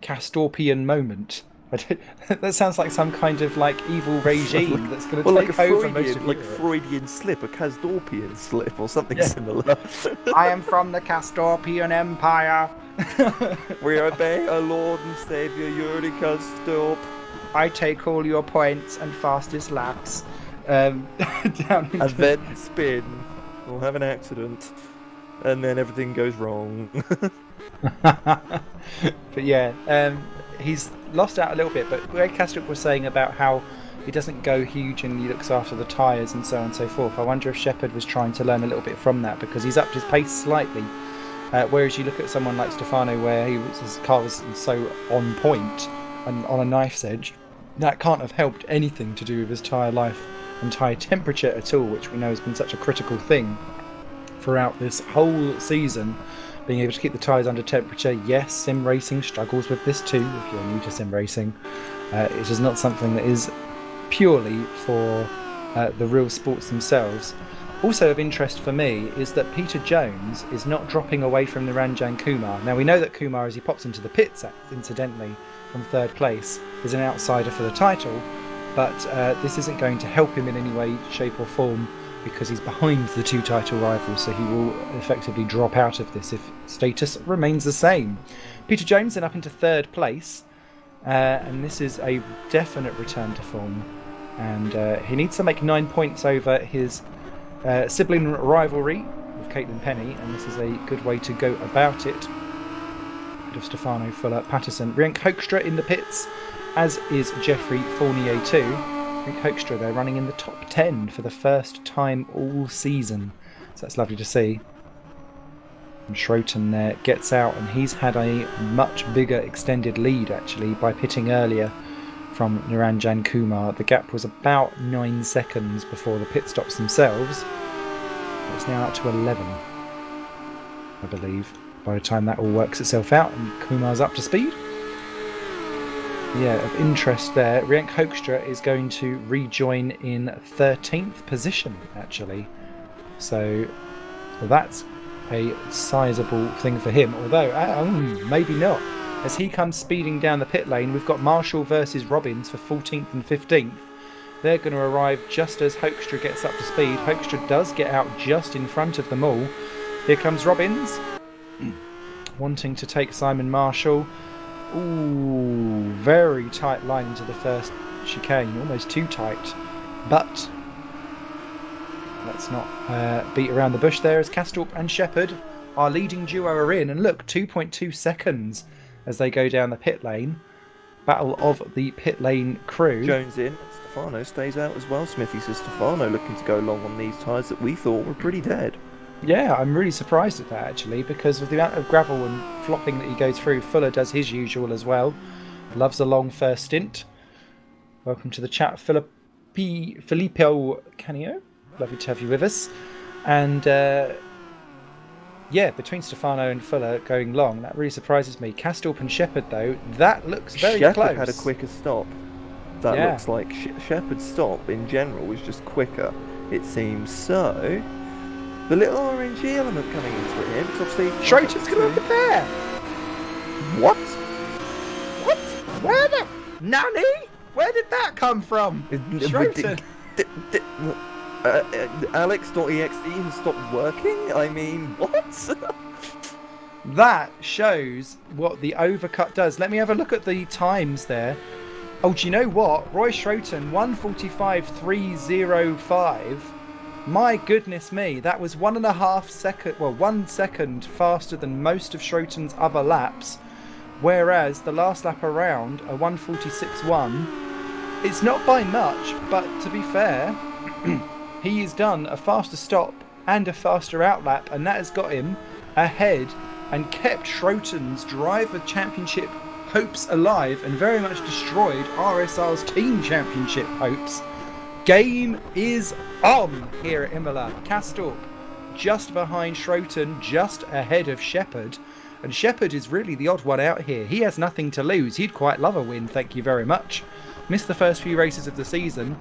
Castorpian moment. That sounds like some kind of evil regime that's going to take over most of Europe. Freudian slip, a Castorpian slip, or something similar. I am from the Castorpian Empire. We obey our Lord and Saviour Yuri Kastorp. I take all your points and fastest laps. Down into... And then spin, or have an accident, and then everything goes wrong. But yeah, he's lost out a little bit, but Greg Kastrup was saying about how he doesn't go huge and he looks after the tyres and so on and so forth. I wonder if Shepherd was trying to learn a little bit from that because he's upped his pace slightly. Whereas you look at someone like Stefano where his car was so on point and on a knife's edge, that can't have helped anything to do with his tyre life and tyre temperature at all, which we know has been such a critical thing throughout this whole season. Being able to keep the tyres under temperature. Yes, sim racing struggles with this too if you're new to sim racing. It is not something that is purely for the real sports themselves. Also of interest for me is that Peter Jones is not dropping away from Niranjan Kumar. Now we know that Kumar, as he pops into the pits incidentally from 3rd place, is an outsider for the title, but this isn't going to help him in any way, shape or form because he's behind the 2 title rivals, so he will effectively drop out of this if status remains the same. Peter Jones then up into 3rd place, and this is a definite return to form, and he needs to make 9 points over his sibling rivalry with Caitlin Penny, and this is a good way to go about it. Bit of Stefano, Fuller, Patterson, Rienk Hoekstra in the pits, as is Jeffrey Fournier too. Rienk Hoekstra, they're running in the top 10 for the first time all season, so that's lovely to see. And Schroeten there gets out, and he's had a much bigger extended lead actually by pitting earlier from Niranjan Kumar. The gap was about 9 seconds before the pit stops themselves. It's now up to 11, I believe, by the time that all works itself out and Kumar's up to speed. Yeah, of interest there, Rienk Hoekstra is going to rejoin in 13th position actually. So that's a sizable thing for him, although maybe not. As he comes speeding down the pit lane, we've got Marshall versus Robbins for 14th and 15th. They're going to arrive just as Hoekstra gets up to speed. Hoekstra does get out just in front of them all. Here comes Robbins, wanting to take Simon Marshall. Ooh, very tight line into the first chicane, almost too tight. But let's not beat around the bush there, as Castorp and Shepherd, our leading duo, are in. And look, 2.2 seconds as they go down the pit lane. Battle of the pit lane crew. Jones in, Stefano stays out as well. Smithy says Stefano looking to go long on these tyres that we thought were pretty dead. Yeah, I'm really surprised at that, actually, because of the amount of gravel and flopping that he goes through. Fuller does his usual as well. Loves a long first stint. Welcome to the chat, Filippo Canio. Lovely to have you with us. And yeah, between Stefano and Fuller going long, that really surprises me. Castorp and Shepherd, though, that looks very close. Shepherd had a quicker stop. That looks like Shepherd's stop in general was just quicker, it seems. So the little RNG element coming into it here, because obviously Schroeter's going to look at there. What? Where the Nanny? Where did that come from? Schroeter. Alex.exe has stopped working? I mean, what? That shows what the overcut does. Let me have a look at the times there. Oh, do you know what? Roy Schroeter, 1:45.305. My goodness me, that was 1.5 seconds, well, 1 second faster than most of Schroeter's other laps. Whereas the last lap around, a 1:46.1, it's not by much, but to be fair, he has done a faster stop and a faster outlap, and that has got him ahead and kept Schroeter's driver championship hopes alive and very much destroyed RSR's team championship hopes. Game is on here at Imola. Castorp just behind Schroeter, just ahead of Shepherd. And Shepherd is really the odd one out here. He has nothing to lose. He'd quite love a win, thank you very much. Missed the first few races of the season.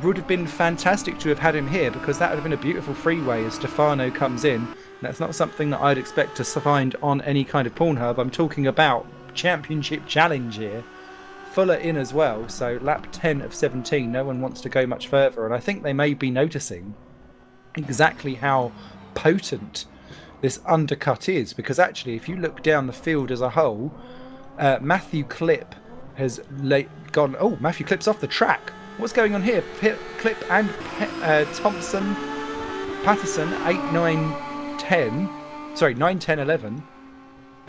Would have been fantastic to have had him here, because that would have been a beautiful freeway as Stefano comes in. That's not something that I'd expect to find on any kind of Pornhub. I'm talking about championship challenge here. Fuller in as well, so lap 10 of 17. No one wants to go much further, and I think they may be noticing exactly how potent this undercut is, because actually if you look down the field as a whole, Matthew Clip has gone. Oh, Matthew Clip's off the track. What's going on here? Clip and Thompson, Patterson, 8, 9, 10. Sorry, 9, 10, 11.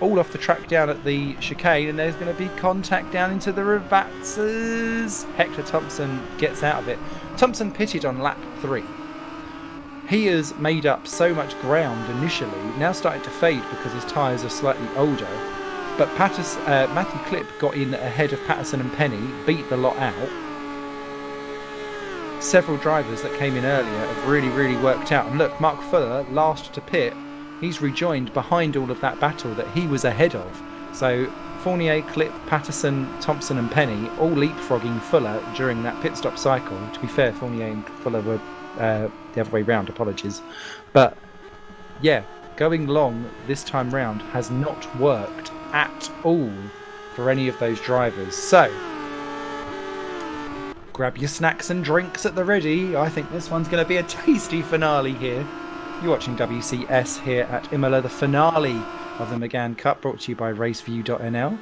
All off the track down at the chicane, and there's going to be contact down into the Rfactors. Hector Thompson gets out of it. Thompson pitted on lap 3. He has made up so much ground initially, now starting to fade because his tyres are slightly older. But Matthew Clip got in ahead of Patterson and Penny, beat the lot out. Several drivers that came in earlier have really worked out. And look, Mark Fuller, last to pit, he's rejoined behind all of that battle that he was ahead of. So Fournier, Clip, Patterson, Thompson and Penny all leapfrogging Fuller during that pit stop cycle. To be fair, Fournier and Fuller were the other way round, apologies. But yeah, going long this time round has not worked at all for any of those drivers. So grab your snacks and drinks at the ready. I think this one's going to be a tasty finale here. You're watching WCS here at Imola, the finale of the Megane Cup, brought to you by Raceview.nl.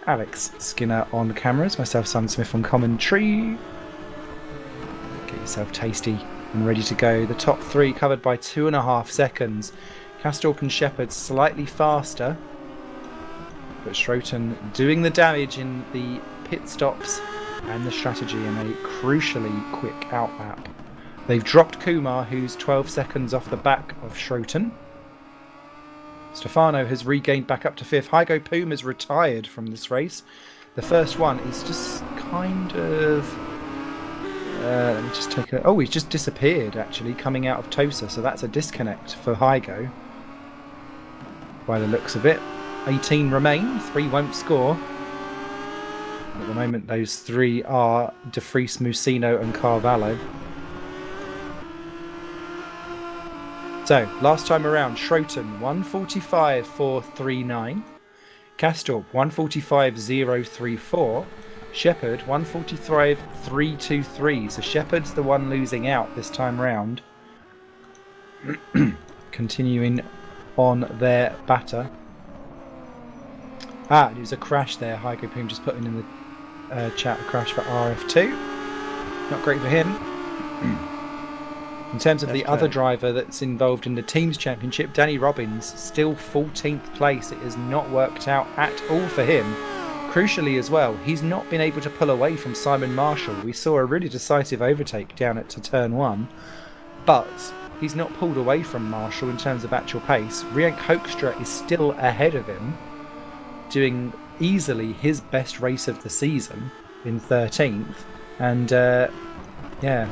Alex Skinner on cameras, myself, Simon Smith on commentary. Get yourself tasty and ready to go. The top 3 covered by 2.5 seconds. Castorp and Shepherd slightly faster, but Schroeter doing the damage in the pit stops and the strategy in a crucially quick outlap. They've dropped Kumar, who's 12 seconds off the back of Schroeter. Stefano has regained back up to 5th. Hygo Poom has retired from this race. The first one is just kind of... let me just take a... Oh, he's just disappeared, actually, coming out of Tosa. So that's a disconnect for Hygo, by the looks of it. 18 remain. 3 won't score. At the moment, those 3 are De Vries, Musino and Carvalho. So, last time around, Schroeter 1:45.439, Castorp 1:45.034, Shepherd 1:45.323. So Shepherd's the one losing out this time round. Continuing on their batter. It was a crash there. Hygo Poom just putting in the chat a crash for RF2. Not great for him. In terms of the other driver that's involved in the team's championship, Danny Robbins, still 14th place. It has not worked out at all for him. Crucially as well, he's not been able to pull away from Simon Marshall. We saw a really decisive overtake down to turn 1, but he's not pulled away from Marshall in terms of actual pace. Riank Hoekstra is still ahead of him, doing easily his best race of the season in 13th. And yeah,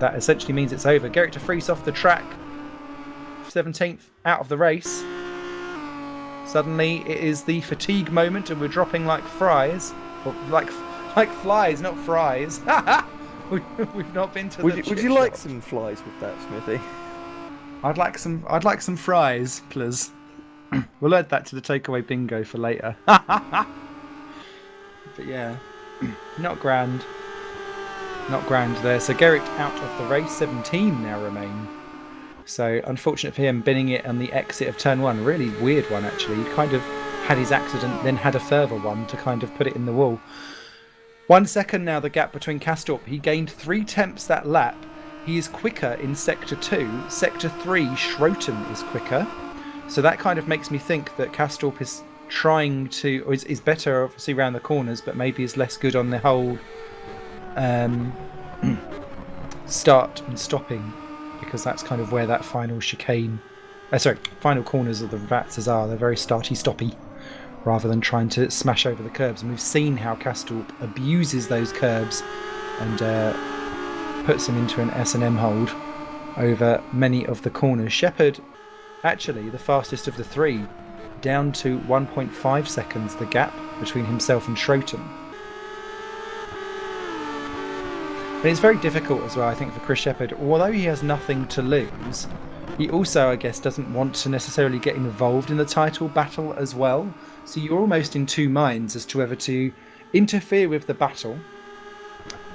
that essentially means it's over. Gerrit de Vries off the track, 17th, out of the race. Suddenly it is the fatigue moment and we're dropping like fries. Or like flies, not fries. We've not been to the Would you like some flies with that, Smithy? I'd like some fries, please. We'll add that to the takeaway bingo for later. But yeah, not grand. Not grand there. So Gerrit out of the race, 17 now remain. So unfortunate for him, binning it on the exit of turn 1. Really weird one, actually. He kind of had his accident, then had a further one to kind of put it in the wall. 1 second now, the gap between Kastorp. He gained 3 tenths that lap. He is quicker in Sector 2. Sector 3, Schroten is quicker. So that kind of makes me think that Kastorp is trying to, or is better obviously around the corners, but maybe is less good on the whole start and stopping, because that's kind of where that final chicane, final corners of the Rvatsas are. They're very starty-stoppy rather than trying to smash over the curbs. And we've seen how Kastorp abuses those curbs and puts them into an S&M hold over many of the corners. Shepherd, actually the fastest of the 3, down to 1.5 seconds the gap between himself and Schroten. And it's very difficult as well, I think, for Chris Shepherd. Although he has nothing to lose, he also, I guess, doesn't want to necessarily get involved in the title battle as well. So you're almost in two minds as to whether to interfere with the battle,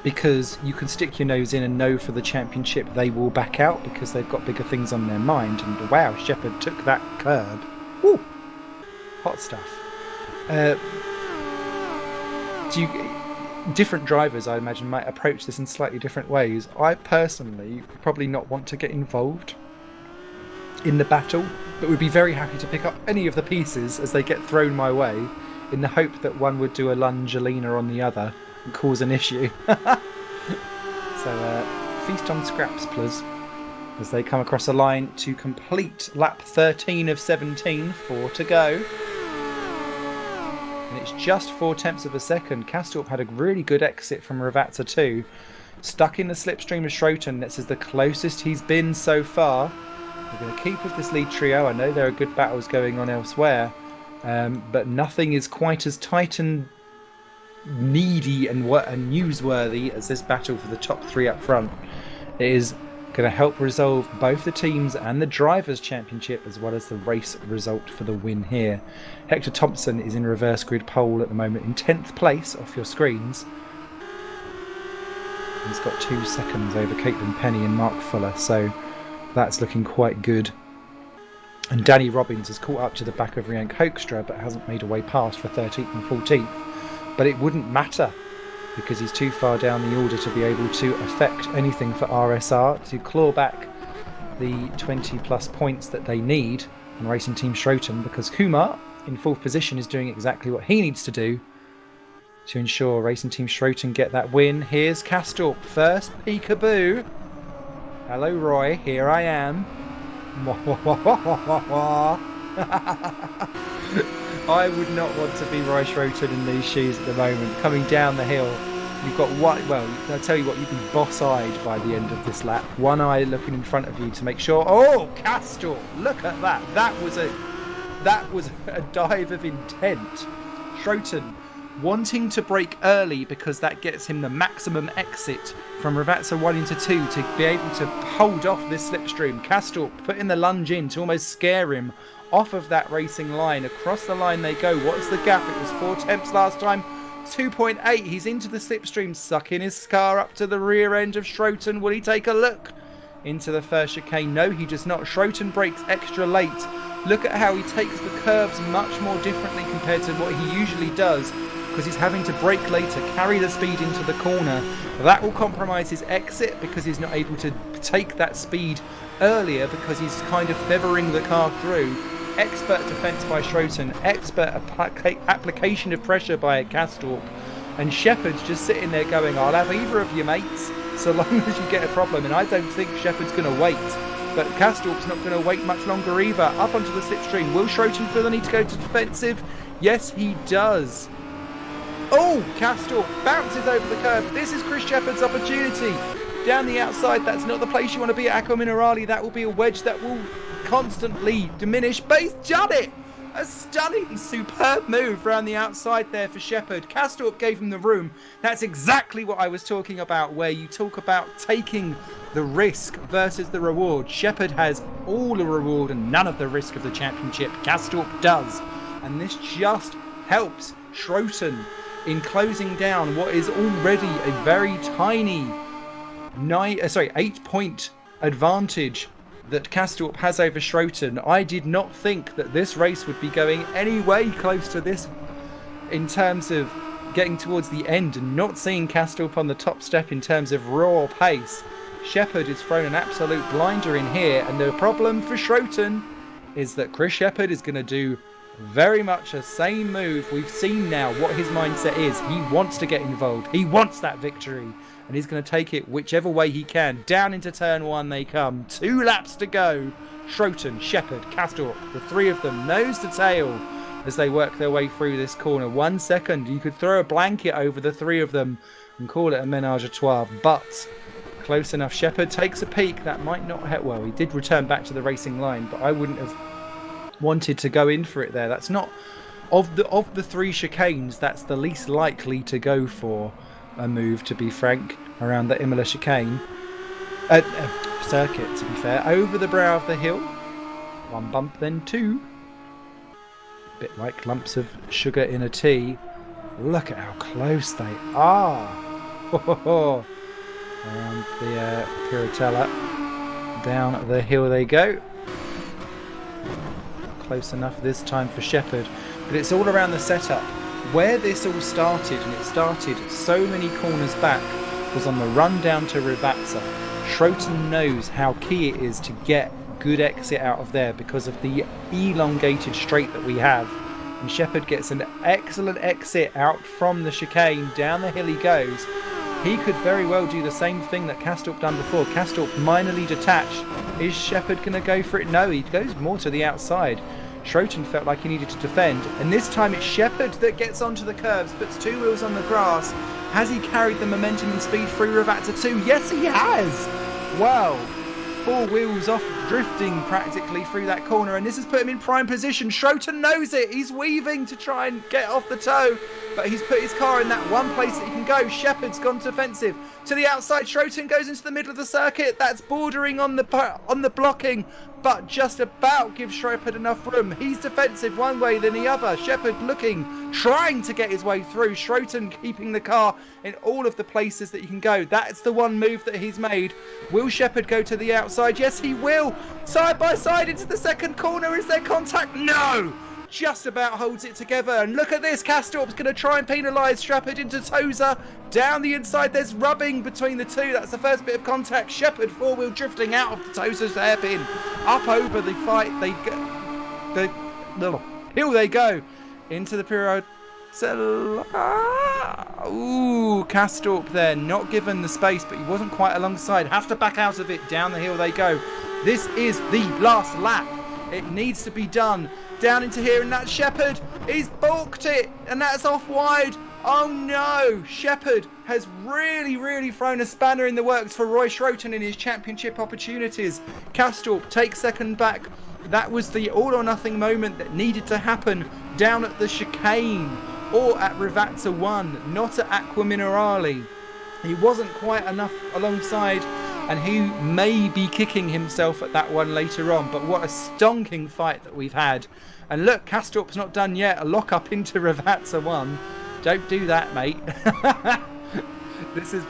because you can stick your nose in and know for the championship they will back out because they've got bigger things on their mind. And wow, Shepherd took that curb. Woo! Hot stuff. Different drivers, I imagine, might approach this in slightly different ways. I personally would probably not want to get involved in the battle, but would be very happy to pick up any of the pieces as they get thrown my way, in the hope that one would do a lungelina on the other and cause an issue. So feast on scraps, please, as they come across the line to complete lap 13 of 17, 4 to go. And it's just 4 tenths of a second. Kastorp had a really good exit from Rvatsar 2. Stuck in the slipstream of Schroten. This is the closest he's been so far. We're going to keep with this lead trio. I know there are good battles going on elsewhere, but nothing is quite as tight and needy and newsworthy as this battle for the top 3 up front. It is going to help resolve both the teams and the Drivers' Championship, as well as the race result for the win here. Hector Thompson is in reverse grid pole at the moment in 10th place off your screens. He's got 2 seconds over Caitlin Penny and Mark Fuller, so that's looking quite good. And Danny Robbins has caught up to the back of Riank Hoekstra, but hasn't made a way past for 13th and 14th. But it wouldn't matter, because he's too far down the order to be able to affect anything for RSR to claw back the 20 plus points that they need on Racing Team Schroten, because Kumar in 4th position is doing exactly what he needs to do to ensure Racing Team Schroten get that win. Here's Kastorp first, peekaboo. Hello Roy, here I am. I would not want to be Roy Schroten in these shoes at the moment. Coming down the hill, you've got I'll tell you what, you'd be boss-eyed by the end of this lap. One eye looking in front of you to make sure. Oh, Kastorp, look at that. That was a dive of intent. Schroten wanting to brake early because that gets him the maximum exit from Rvatsar 1 into 2 to be able to hold off this slipstream. Kastorp putting the lunge in to almost scare him off of that racing line. Across the line they go. What's the gap? It was 4 tenths last time. 2.8. He's into the slipstream, sucking his car up to the rear end of Schroten. Will he take a look? into the first chicane. No, he does not. Schroten brakes extra late. Look at how he takes the curves much more differently compared to what he usually does, because he's having to brake later, carry the speed into the corner. That will compromise his exit because he's not able to take that speed earlier because he's kind of feathering the car through. Expert defence by Schroten, expert application of pressure by Kastorp, and Shepherd's just sitting there going, I'll have either of you mates so long as you get a problem. And I don't think Shepherd's going to wait, but Kastorp's not going to wait much longer either. Up onto the slipstream. Will Schroten feel the need to go to defensive? Yes, he does. Oh, Kastorp bounces over the curb. This is Chris Shepherd's opportunity. Down the outside, that's not the place you want to be at Aqua Minerale. That will be a wedge that will constantly diminish, but he's done it. A stunning, superb move around the outside there for Shepherd. Kastorp gave him the room. That's exactly what I was talking about, where you talk about taking the risk versus the reward. Shepherd has all the reward and none of the risk of the championship. Kastorp does. And this just helps Schroten in closing down what is already a very tiny 8-point advantage that Kastorp has over Schroten. I did not think that this race would be going any way close to this in terms of getting towards the end and not seeing Kastorp on the top step in terms of raw pace. Shepherd has thrown an absolute blinder in here, and the problem for Schroten is that Chris Shepherd is going to do very much the same move. We've seen now what his mindset is. He wants to get involved. He wants that victory. And he's going to take it whichever way he can. Down into turn one they come. 2 laps to go. Schroten, Shepherd, Kastorp, the three of them nose to tail as they work their way through this corner. 1 second. You could throw a blanket over the three of them and call it a menage a trois. But close enough. Shepherd takes a peek. That might not help. Well, he did return back to the racing line, but I wouldn't have wanted to go in for it there. That's not of the 3 chicanes, that's the least likely to go for a move, to be frank, around the Imola chicane circuit, to be fair. Over the brow of the hill, 1 bump, then 2, a bit like lumps of sugar in a tea. Look at how close they are. Around the Piratella, down the hill they go. Close enough this time for Shepherd, but it's all around the setup. Where this all started, and it started so many corners back, was on the run down to Rfactor. Schroten knows how key it is to get good exit out of there because of the elongated straight that we have, and Shepherd gets an excellent exit out from the chicane. Down the hill he goes. He could very well do the same thing that Kastorp done before. Kastorp minorly detached. Is Shepherd going to go for it? No, he goes more to the outside. Schroten felt like he needed to defend, and this time it's Shepherd that gets onto the curves, puts 2 wheels on the grass. Has he carried the momentum and speed through Rfactor 2? Yes, he has! Wow. 4 wheels off, drifting practically through that corner, and this has put him in prime position. Schroten knows it. He's weaving to try and get off the toe, but he's put his car in that one place that he can go. Shepherd's gone defensive to the outside. Schroten goes into the middle of the circuit. That's bordering on the blocking, but just about gives Shepherd enough room. He's defensive one way then the other. Shepherd looking, trying to get his way through. Schroten keeping the car in all of the places that he can go. That's the one move that he's made. Will Shepherd go to the outside? Yes, he will. Side by side into the second corner. Is there contact? No! Just about holds it together. And look at this. Kastorp's going to try and penalise Shepherd into Tozer. Down the inside, there's rubbing between the two. That's the first bit of contact. Shepherd 4-wheel drifting out of the Tozer's hairpin. Up over the fight. They go. Hill they go. Into the period. Ooh, Kastorp there. Not given the space, but he wasn't quite alongside. Has to back out of it. Down the hill they go. This is the last lap. It needs to be done. Down into here, and that's Shepherd. He's balked it, and that's off wide. Oh no! Shepherd has really thrown a spanner in the works for Roy Schroten in his championship opportunities. Kastorp takes second back. That was the all or nothing moment that needed to happen down at the chicane or at Rfactor 1, not at Aqua Minerale. He wasn't quite enough alongside, and he may be kicking himself at that one later on. But what a stonking fight that we've had. And look, Kastorp's not done yet. A lock up into Rfactor 1. Don't do that, mate. This is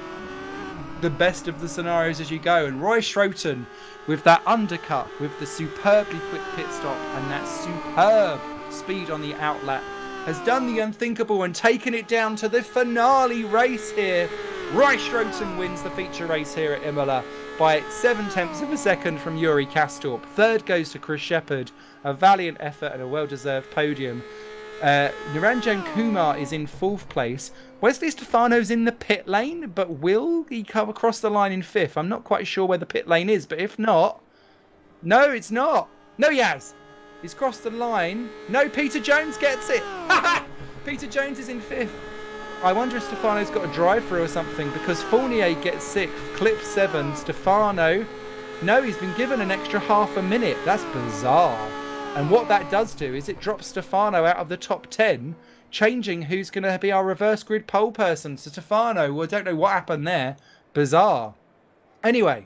the best of the scenarios as you go. And Roy Schroten, with that undercut, with the superbly quick pit stop and that superb speed on the outlap, has done the unthinkable and taken it down to the finale race here. Roy Schroten wins the feature race here at Imola by 0.7 of a second from Yuri Kastorp. Third goes to Chris Shepherd. A valiant effort and a well-deserved podium. Niranjan Kumar is in 4th place. Wesley Stefano's in the pit lane, but will he come across the line in 5th? I'm not quite sure where the pit lane is, but if not... No, it's not. No, he has. He's crossed the line. No, Peter Jones gets it. Peter Jones is in 5th. I wonder if Stefano's got a drive-through or something, because Fournier gets 6th, Clip 7, Stefano... No, he's been given an extra half a minute. That's bizarre. And what that does do is it drops Stefano out of the top 10, changing who's going to be our reverse grid pole person. So Stefano, well, I don't know what happened there. Bizarre. Anyway,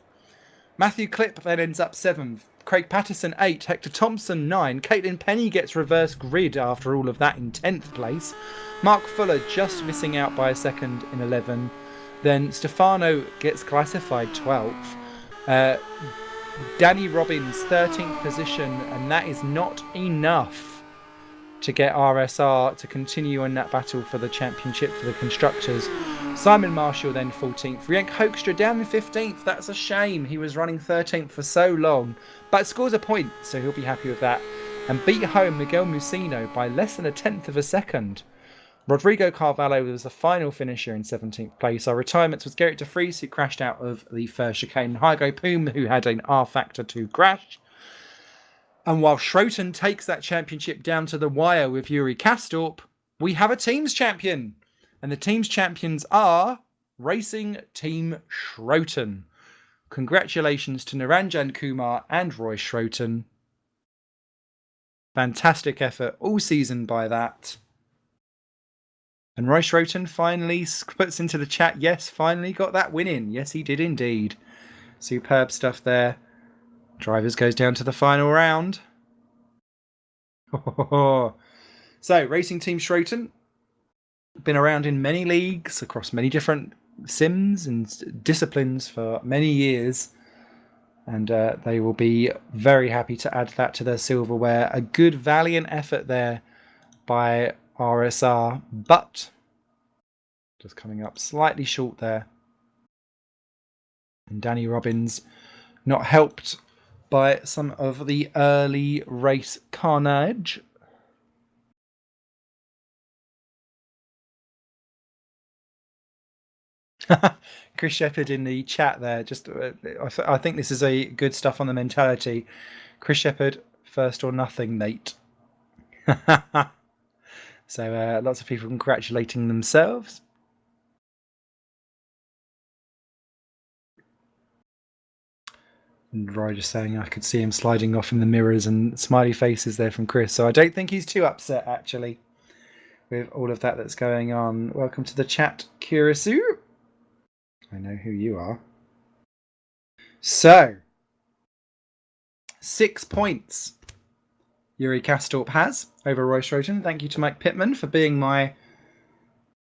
Matthew Clip then ends up 7th. Craig Patterson 8th. Hector Thompson 9th. Caitlin Penny gets reverse grid after all of that in 10th place. Mark Fuller just missing out by a second in 11th. Then Stefano gets classified 12th. Danny Robbins 13th position, and that is not enough to get RSR to continue in that battle for the championship for the constructors. Simon Marshall then 14th. Rienk Hoekstra down in 15th. That's a shame. He was running 13th for so long, but scores a point, so he'll be happy with that. And beat home Miguel Musino by less than 1/10 of a second. Rodrigo Carvalho was the final finisher in 17th place. Our retirements was Gerrit de Vries, who crashed out of the first chicane, and Hygo Poom, who had an Rfactor 2 crash. And while Schroten takes that championship down to the wire with Yuri Kastorp, we have a team's champion. And the team's champions are Racing Team Schroten. Congratulations to Niranjan Kumar and Roy Schroten. Fantastic effort all season by that. And Roy Schroten finally puts into the chat, yes, finally got that win in. Yes, he did indeed. Superb stuff there. Drivers goes down to the final round. So, Racing Team Schroten, been around in many leagues across many different sims and disciplines for many years. And they will be very happy to add that to their silverware. A good, valiant effort there by RSR, but just coming up slightly short there. And Danny Robbins not helped by some of the early race carnage. Chris Shepherd in the chat there. Just, I think this is a good stuff on the mentality. Chris Shepherd, first or nothing, Nate. So lots of people congratulating themselves. And Roy just saying I could see him sliding off in the mirrors, and smiley faces there from Chris. So I don't think he's too upset, actually, with all of that that's going on. Welcome to the chat, Kurisu. I know who you are. So, 6 points Yuri Kastorp has over Roy Schroten. Thank you to Mike Pittman for being my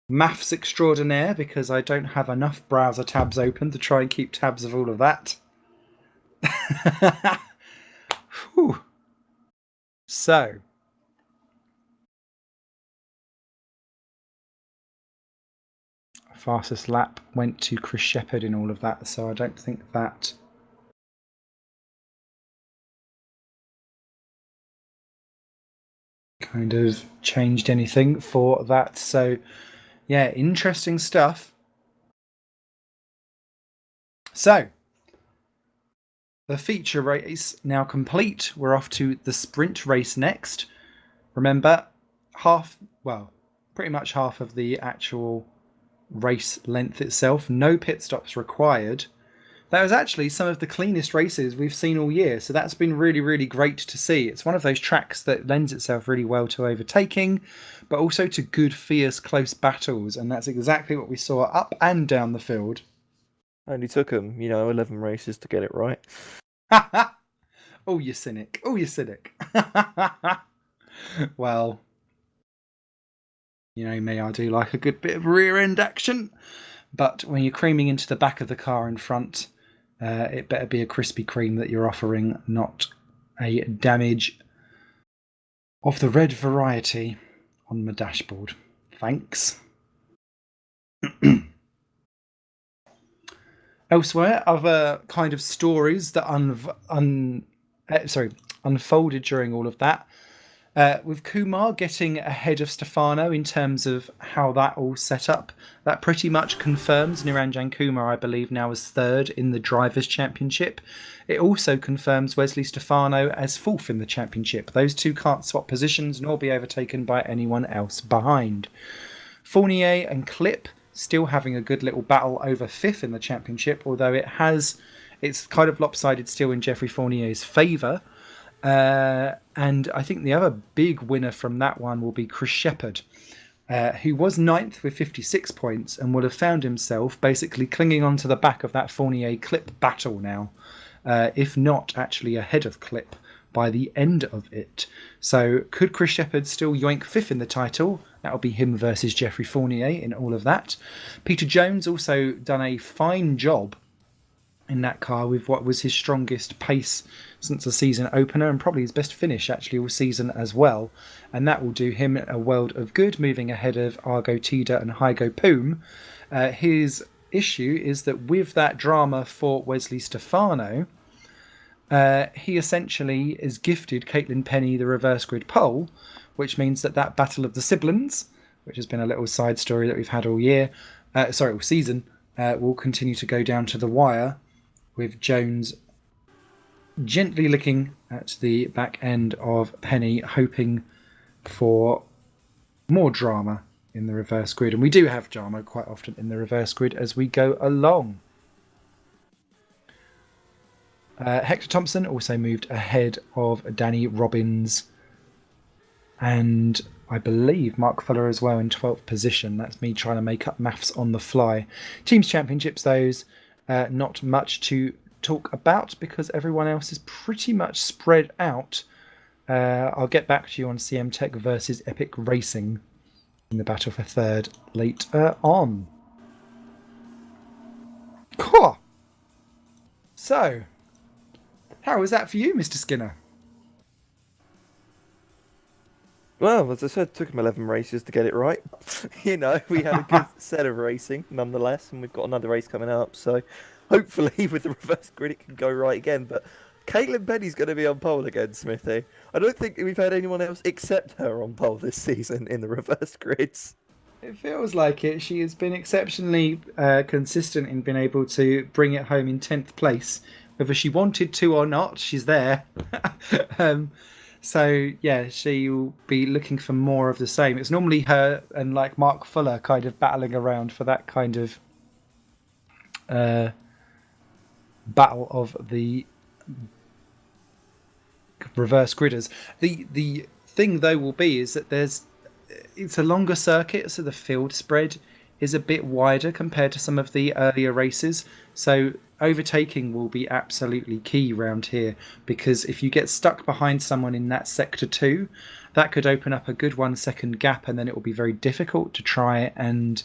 maths extraordinaire, because I don't have enough browser tabs open to try and keep tabs of all of that. So, fastest lap went to Chris Shepherd in all of that, so I don't think that kind of changed anything for that. So yeah, interesting stuff. So the feature race now complete. We're off to the sprint race next. Remember, pretty much half of the actual race length itself. No pit stops required. That was actually some of the cleanest races we've seen all year, so that's been really, really great to see. It's one of those tracks that lends itself really well to overtaking, but also to good, fierce, close battles, and that's exactly what we saw up and down the field. Only took them, 11 races to get it right. Oh, you cynic. Oh, you cynic. Well, me, I do like a good bit of rear end action. But when you're creaming into the back of the car in front, it better be a Krispy Kreme that you're offering, not a damage of the red variety on my dashboard. Thanks. Elsewhere, other kind of stories that unfolded during all of that. With Kumar getting ahead of Stefano in terms of how that all set up, that pretty much confirms Niranjan Kumar, I believe, now as third in the Drivers' Championship. It also confirms Wesley Stefano as fourth in the championship. Those two can't swap positions nor be overtaken by anyone else behind. Fournier and Clip still having a good little battle over fifth in the championship, although it's kind of lopsided still in Geoffrey Fournier's favour. And I think the other big winner from that one will be Chris Shepherd, who was ninth with 56 points and will have found himself basically clinging onto the back of that Fournier-Clip battle now, if not actually ahead of Clip by the end of it. So could Chris Shepherd still yoink fifth in the title? That'll be him versus Geoffrey Fournier in all of that. Peter Jones also done a fine job in that car with what was his strongest pace since the season opener, and probably his best finish actually all season as well, and that will do him a world of good, moving ahead of Argo Tida and Hygo Poom. His issue is that with that drama for Wesley Stefano, he essentially is gifted Caitlin Penny the reverse grid pole, which means that battle of the siblings, which has been a little side story that we've had all season, will continue to go down to the wire, with Jones gently looking at the back end of Penny, hoping for more drama in the reverse grid. And we do have drama quite often in the reverse grid as we go along. Hector Thompson also moved ahead of Danny Robbins and I believe Mark Fuller as well in 12th position. That's me trying to make up maths on the fly. Teams Championships, those, not much to talk about because everyone else is pretty much spread out. I'll get back to you on CM Tech versus Epic Racing in the battle for third later on. Cool. So, how was that for you, Mr. Skinner? Well, as I said, it took him 11 races to get it right. We had a good set of racing, nonetheless, and we've got another race coming up, so hopefully with the reverse grid it can go right again. But Caitlin Penny's going to be on pole again, Smithy. I don't think we've had anyone else except her on pole this season in the reverse grids. It feels like it. She has been exceptionally consistent in being able to bring it home in 10th place. Whether she wanted to or not, she's there. So, yeah, she will be looking for more of the same. It's normally her and like Mark Fuller kind of battling around for that kind of battle of the reverse gridders. The thing, though, will be is that it's a longer circuit, so the field spread is a bit wider compared to some of the earlier races. So overtaking will be absolutely key round here, because if you get stuck behind someone in that sector 2, that could open up a good 1 second gap, and then it will be very difficult to try and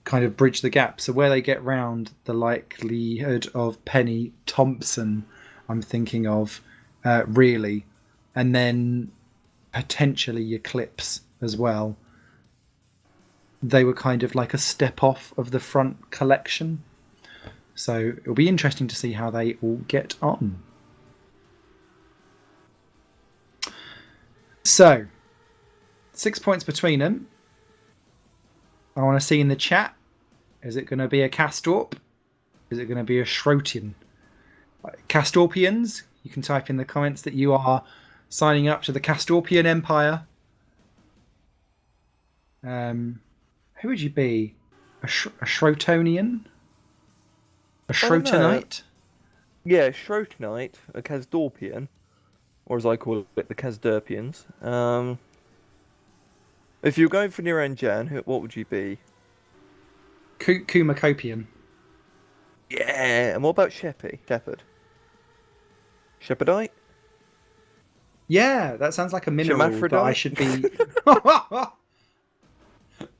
kind of bridge the gap. So where they get round, the likelihood of Penny Thompson, I'm thinking of, really, and then potentially your Clips as well. They were kind of like a step off of the front collection. So it'll be interesting to see how they all get on. So, 6 points between them. I want to see in the chat, is it going to be a Castorp? Is it going to be a Schrotian? Castorpians, you can type in the comments that you are signing up to the Castorpian Empire. Who would you be? A Shrotonian? A Shrotonite? Yeah, Shrotonite, a Casdorpian, or as I call it, the Casderpians. If you're going for Niranjan, what would you be? Kumakopian. Yeah, and what about Shepherd? Shepherdite? Yeah, that sounds like a mineral, but I should be...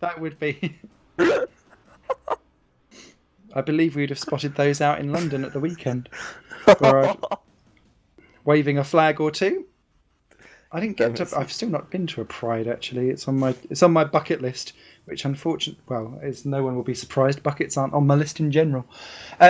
That would be... I believe we'd have spotted those out in London at the weekend. Waving a flag or two. I didn't get to. I've still not been to a Pride actually. It's on my bucket list, which unfortunately, as no one will be surprised, buckets aren't on my list in general.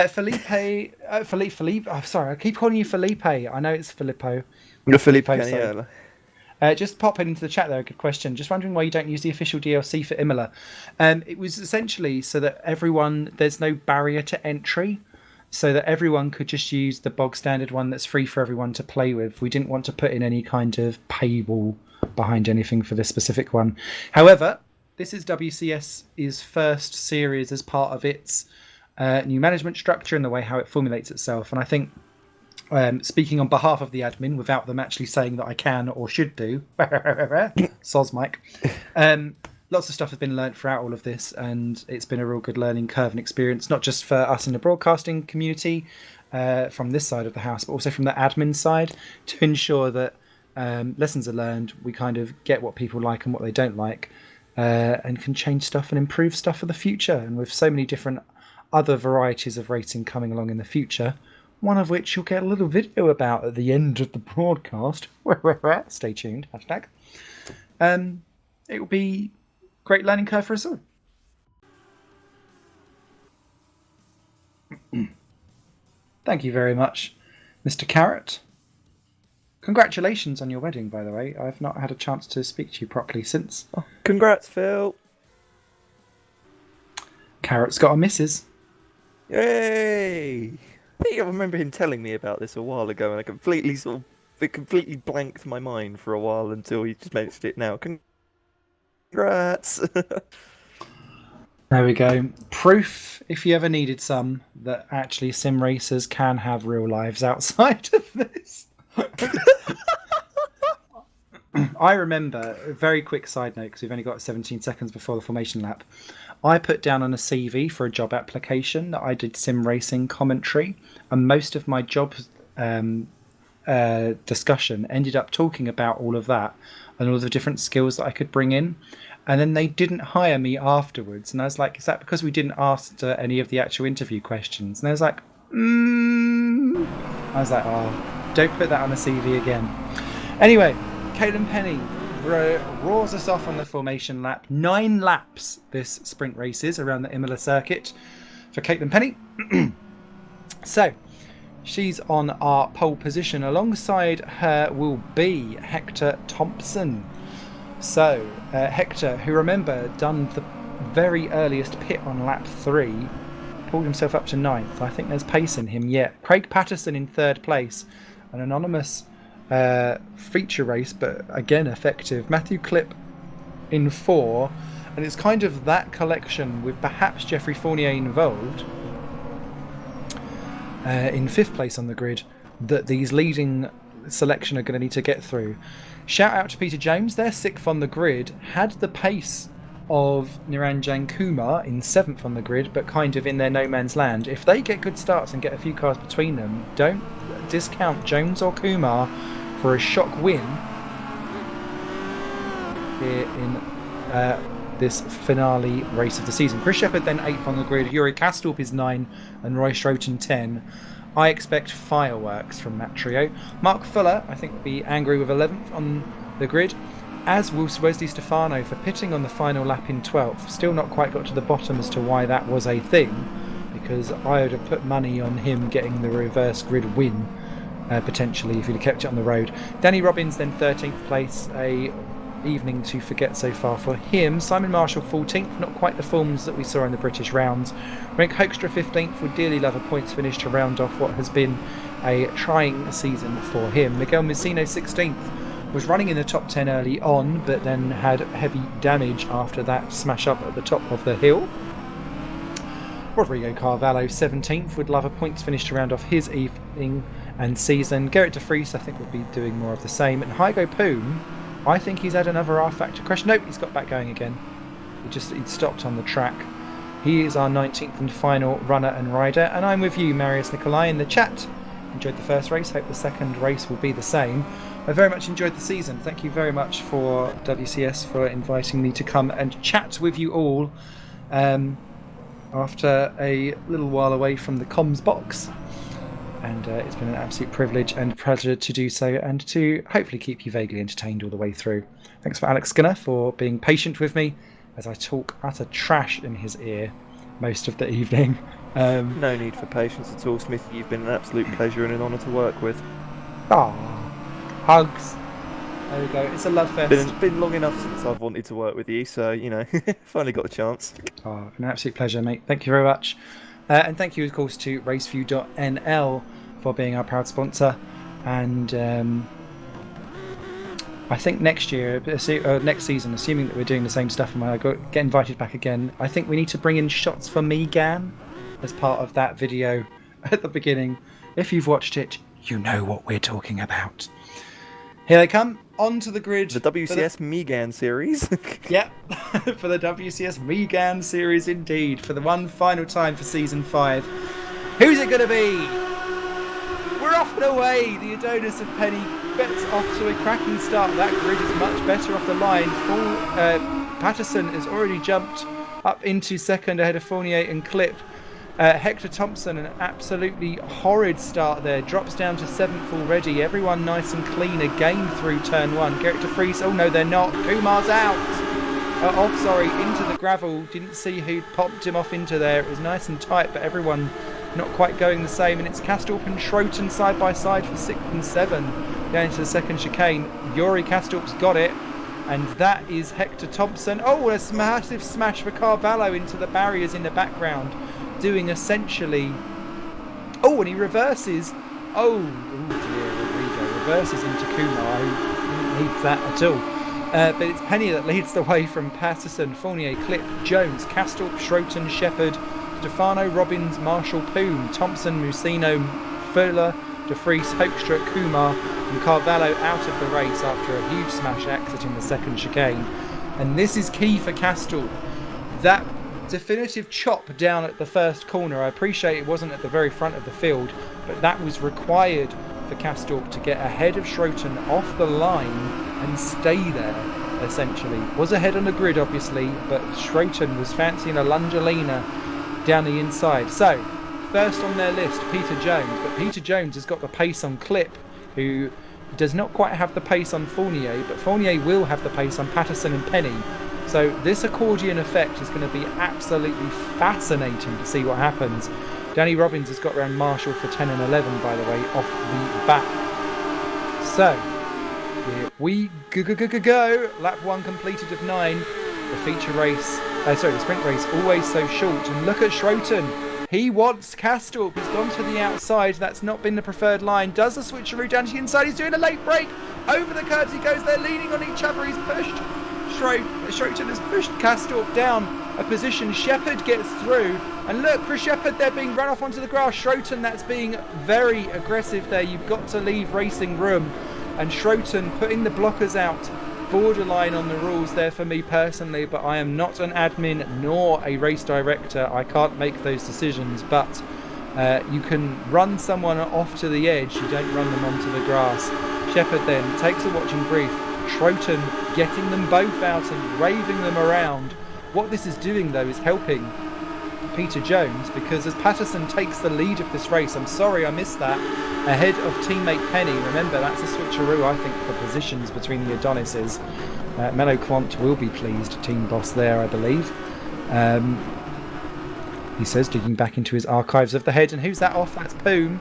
Felipe. Oh, sorry, I keep calling you Felipe. I know it's Filippo. You're Felipe. Yeah. Just pop into the chat there. A good question. Just wondering why you don't use the official DLC for Imola. It was essentially so that there's no barrier to entry. So that everyone could just use the bog standard one that's free for everyone to play with. We didn't want to put in any kind of paywall behind anything for this specific one. However, this is WCS's first series as part of its new management structure and the way how it formulates itself. And I think, speaking on behalf of the admin, without them actually saying that I can or should do, soz Mike, lots of stuff has been learnt throughout all of this, and it's been a real good learning curve and experience, not just for us in the broadcasting community from this side of the house, but also from the admin side, to ensure that lessons are learned, we kind of get what people like and what they don't like, and can change stuff and improve stuff for the future. And with so many different other varieties of racing coming along in the future, one of which you'll get a little video about at the end of the broadcast. Stay tuned, hashtag. It will be great learning curve for us all. Thank you very much, Mr. Carrot. Congratulations on your wedding, by the way. I've not had a chance to speak to you properly since. Oh, congrats, Phil. Carrot's got a missus. Yay! I think I remember him telling me about this a while ago, and it completely blanked my mind for a while until he just mentioned it now. Congrats! There we go. Proof, if you ever needed some, that actually sim racers can have real lives outside of this. I remember, a very quick side note, because we've only got 17 seconds before the formation lap. I put down on a CV for a job application that I did sim racing commentary, and most of my job discussion ended up talking about all of that and all the different skills that I could bring in. And then they didn't hire me afterwards. And I was like, is that because we didn't ask any of the actual interview questions? And I was like, I was like, oh, don't put that on a CV again. Anyway, Caitlin Penny roars us off on the formation lap. 9 laps this sprint race is around the Imola circuit for Caitlin Penny. So, she's on our pole position. Alongside her will be Hector Thompson. So, Hector, who remember done the very earliest pit on lap 3, pulled himself up to 9th. I think there's pace in him yet. Craig Patterson in 3rd place. An anonymous feature race, but again effective. Matthew Clipp in 4. And it's kind of that collection with perhaps Jeffrey Fournier involved in 5th place on the grid that these leading selection are going to need to get through. Shout out to Peter James. They're 6th on the grid. Had the pace of Niranjan Kumar in 7th on the grid, but kind of in their no man's land. If they get good starts and get a few cars between them, don't discount Jones or Kumar for a shock win here in this finale race of the season. Chris Shepherd then 8th on the grid. Yuri Kastorp is 9 and Roy Stroton 10. I expect fireworks from that trio. Mark Fuller, I think, will be angry with 11th on the grid, as will Wesley Stefano for pitting on the final lap in 12th. Still not quite got to the bottom as to why that was a thing, because I would have put money on him getting the reverse grid win, potentially, if he'd have kept it on the road. Danny Robbins then 13th place, a evening to forget so far for him. Simon Marshall 14th, not quite the forms that we saw in the British rounds. Rank Hoekstra 15th, would dearly love a points finish to round off what has been a trying season for him. Miguel Messino 16th, was running in the top 10 early on, but then had heavy damage after that smash up at the top of the hill. Rodrigo Carvalho 17th, would love a points finish to round off his evening and season. Gerrit de Vries I think would be doing more of the same, and Hygo Poon, I think he's had another Rfactor crash. Nope, he's got back going again. He'd stopped on the track. He is our 19th and final runner and rider. And I'm with you, Marius Nikolai, in the chat. Enjoyed the first race. Hope the second race will be the same. I very much enjoyed the season. Thank you very much for WCS for inviting me to come and chat with you all. after a little while away from the comms box. And it's been an absolute privilege and pleasure to do so, and to hopefully keep you vaguely entertained all the way through. Thanks for Alex Skinner for being patient with me as I talk utter trash in his ear most of the evening. No need for patience at all, Smith. You've been an absolute pleasure and an honour to work with. Hugs. There we go. It's a love fest. It's been long enough since I've wanted to work with you, so, finally got a chance. An absolute pleasure, mate. Thank you very much. And thank you, of course, to Raceview.nl for being our proud sponsor. And I think next year, next season, assuming that we're doing the same stuff and I get invited back again, I think we need to bring in shots for Megane as part of that video at the beginning. If you've watched it, you know what we're talking about. Here they come, onto the grid. The WCS Megane series. Yep, for the WCS Megane series indeed, for the one final time for Season 5. Who's it going to be? We're off and away. The Adonis of Penny gets off to a cracking start. That grid is much better off the line. Patterson has already jumped up into second ahead of Fournier and Clip. Hector Thompson, an absolutely horrid start there, drops down to 7th already. Everyone nice and clean again through turn 1. Gerrit de Vries, oh no they're not, Kumar's out! Into the gravel. Didn't see who popped him off into there. It was nice and tight, but everyone not quite going the same. And it's Kastorp and Schroten side by side for 6th and 7th. Going into the second chicane. Yuri Kastorp's got it. And that is Hector Thompson. Oh, a massive smash for Carvalho into the barriers in the background. Doing essentially... Oh, and he reverses. Oh dear, Rodrigo reverses into Kumar, who didn't need that at all. But it's Penny that leads the way from Patterson, Fournier, Clip, Jones, Kastorp, Schroten, Shepherd, Stefano, Robbins, Marshall, Poom, Thompson, Musino, Fuller, de Vries, Hoekstra, Kumar and Carvalho out of the race after a huge smash exit in the second chicane. And this is key for Kastorp. That definitive chop down at the first corner, I appreciate it wasn't at the very front of the field, but that was required for Kastorp to get ahead of Schroten off the line and stay there, essentially. Was ahead on the grid, obviously, but Schroten was fancying a Lungelina down the inside. So, first on their list, Peter Jones, but Peter Jones has got the pace on Clip, who does not quite have the pace on Fournier, but Fournier will have the pace on Patterson and Penny. So this accordion effect is going to be absolutely fascinating to see what happens. Danny Robbins has got around Marshall for 10 and 11, by the way, off the back. So, here we go. Lap 1 completed of 9. The feature race, the sprint race, always so short. And look at Schroten. He wants Kastorp. He's gone to the outside. That's not been the preferred line. Does the switcheroo down to the inside. He's doing a late break. Over the curves he goes. They're leaning on each other. He's pushed. Schroten has pushed Kastorp down a position. Shepherd gets through. And look, for Shepherd, they're being run off onto the grass. Schroten, that's being very aggressive there. You've got to leave racing room. And Schroten putting the blockers out. Borderline on the rules there for me personally, but I am not an admin nor a race director. I can't make those decisions, but you can run someone off to the edge. You don't run them onto the grass. Shepherd then takes a watching brief. Schroten getting them both out and raving them around. What this is doing though is helping Peter Jones, because as Patterson takes the lead of this race, I'm sorry I missed that, ahead of teammate Penny. Remember, that's a switcheroo, I think, for positions between the Adonises. Mello Quant will be pleased, team boss there, I believe. He says, digging back into his archives of the head. And who's that off? That's Poom.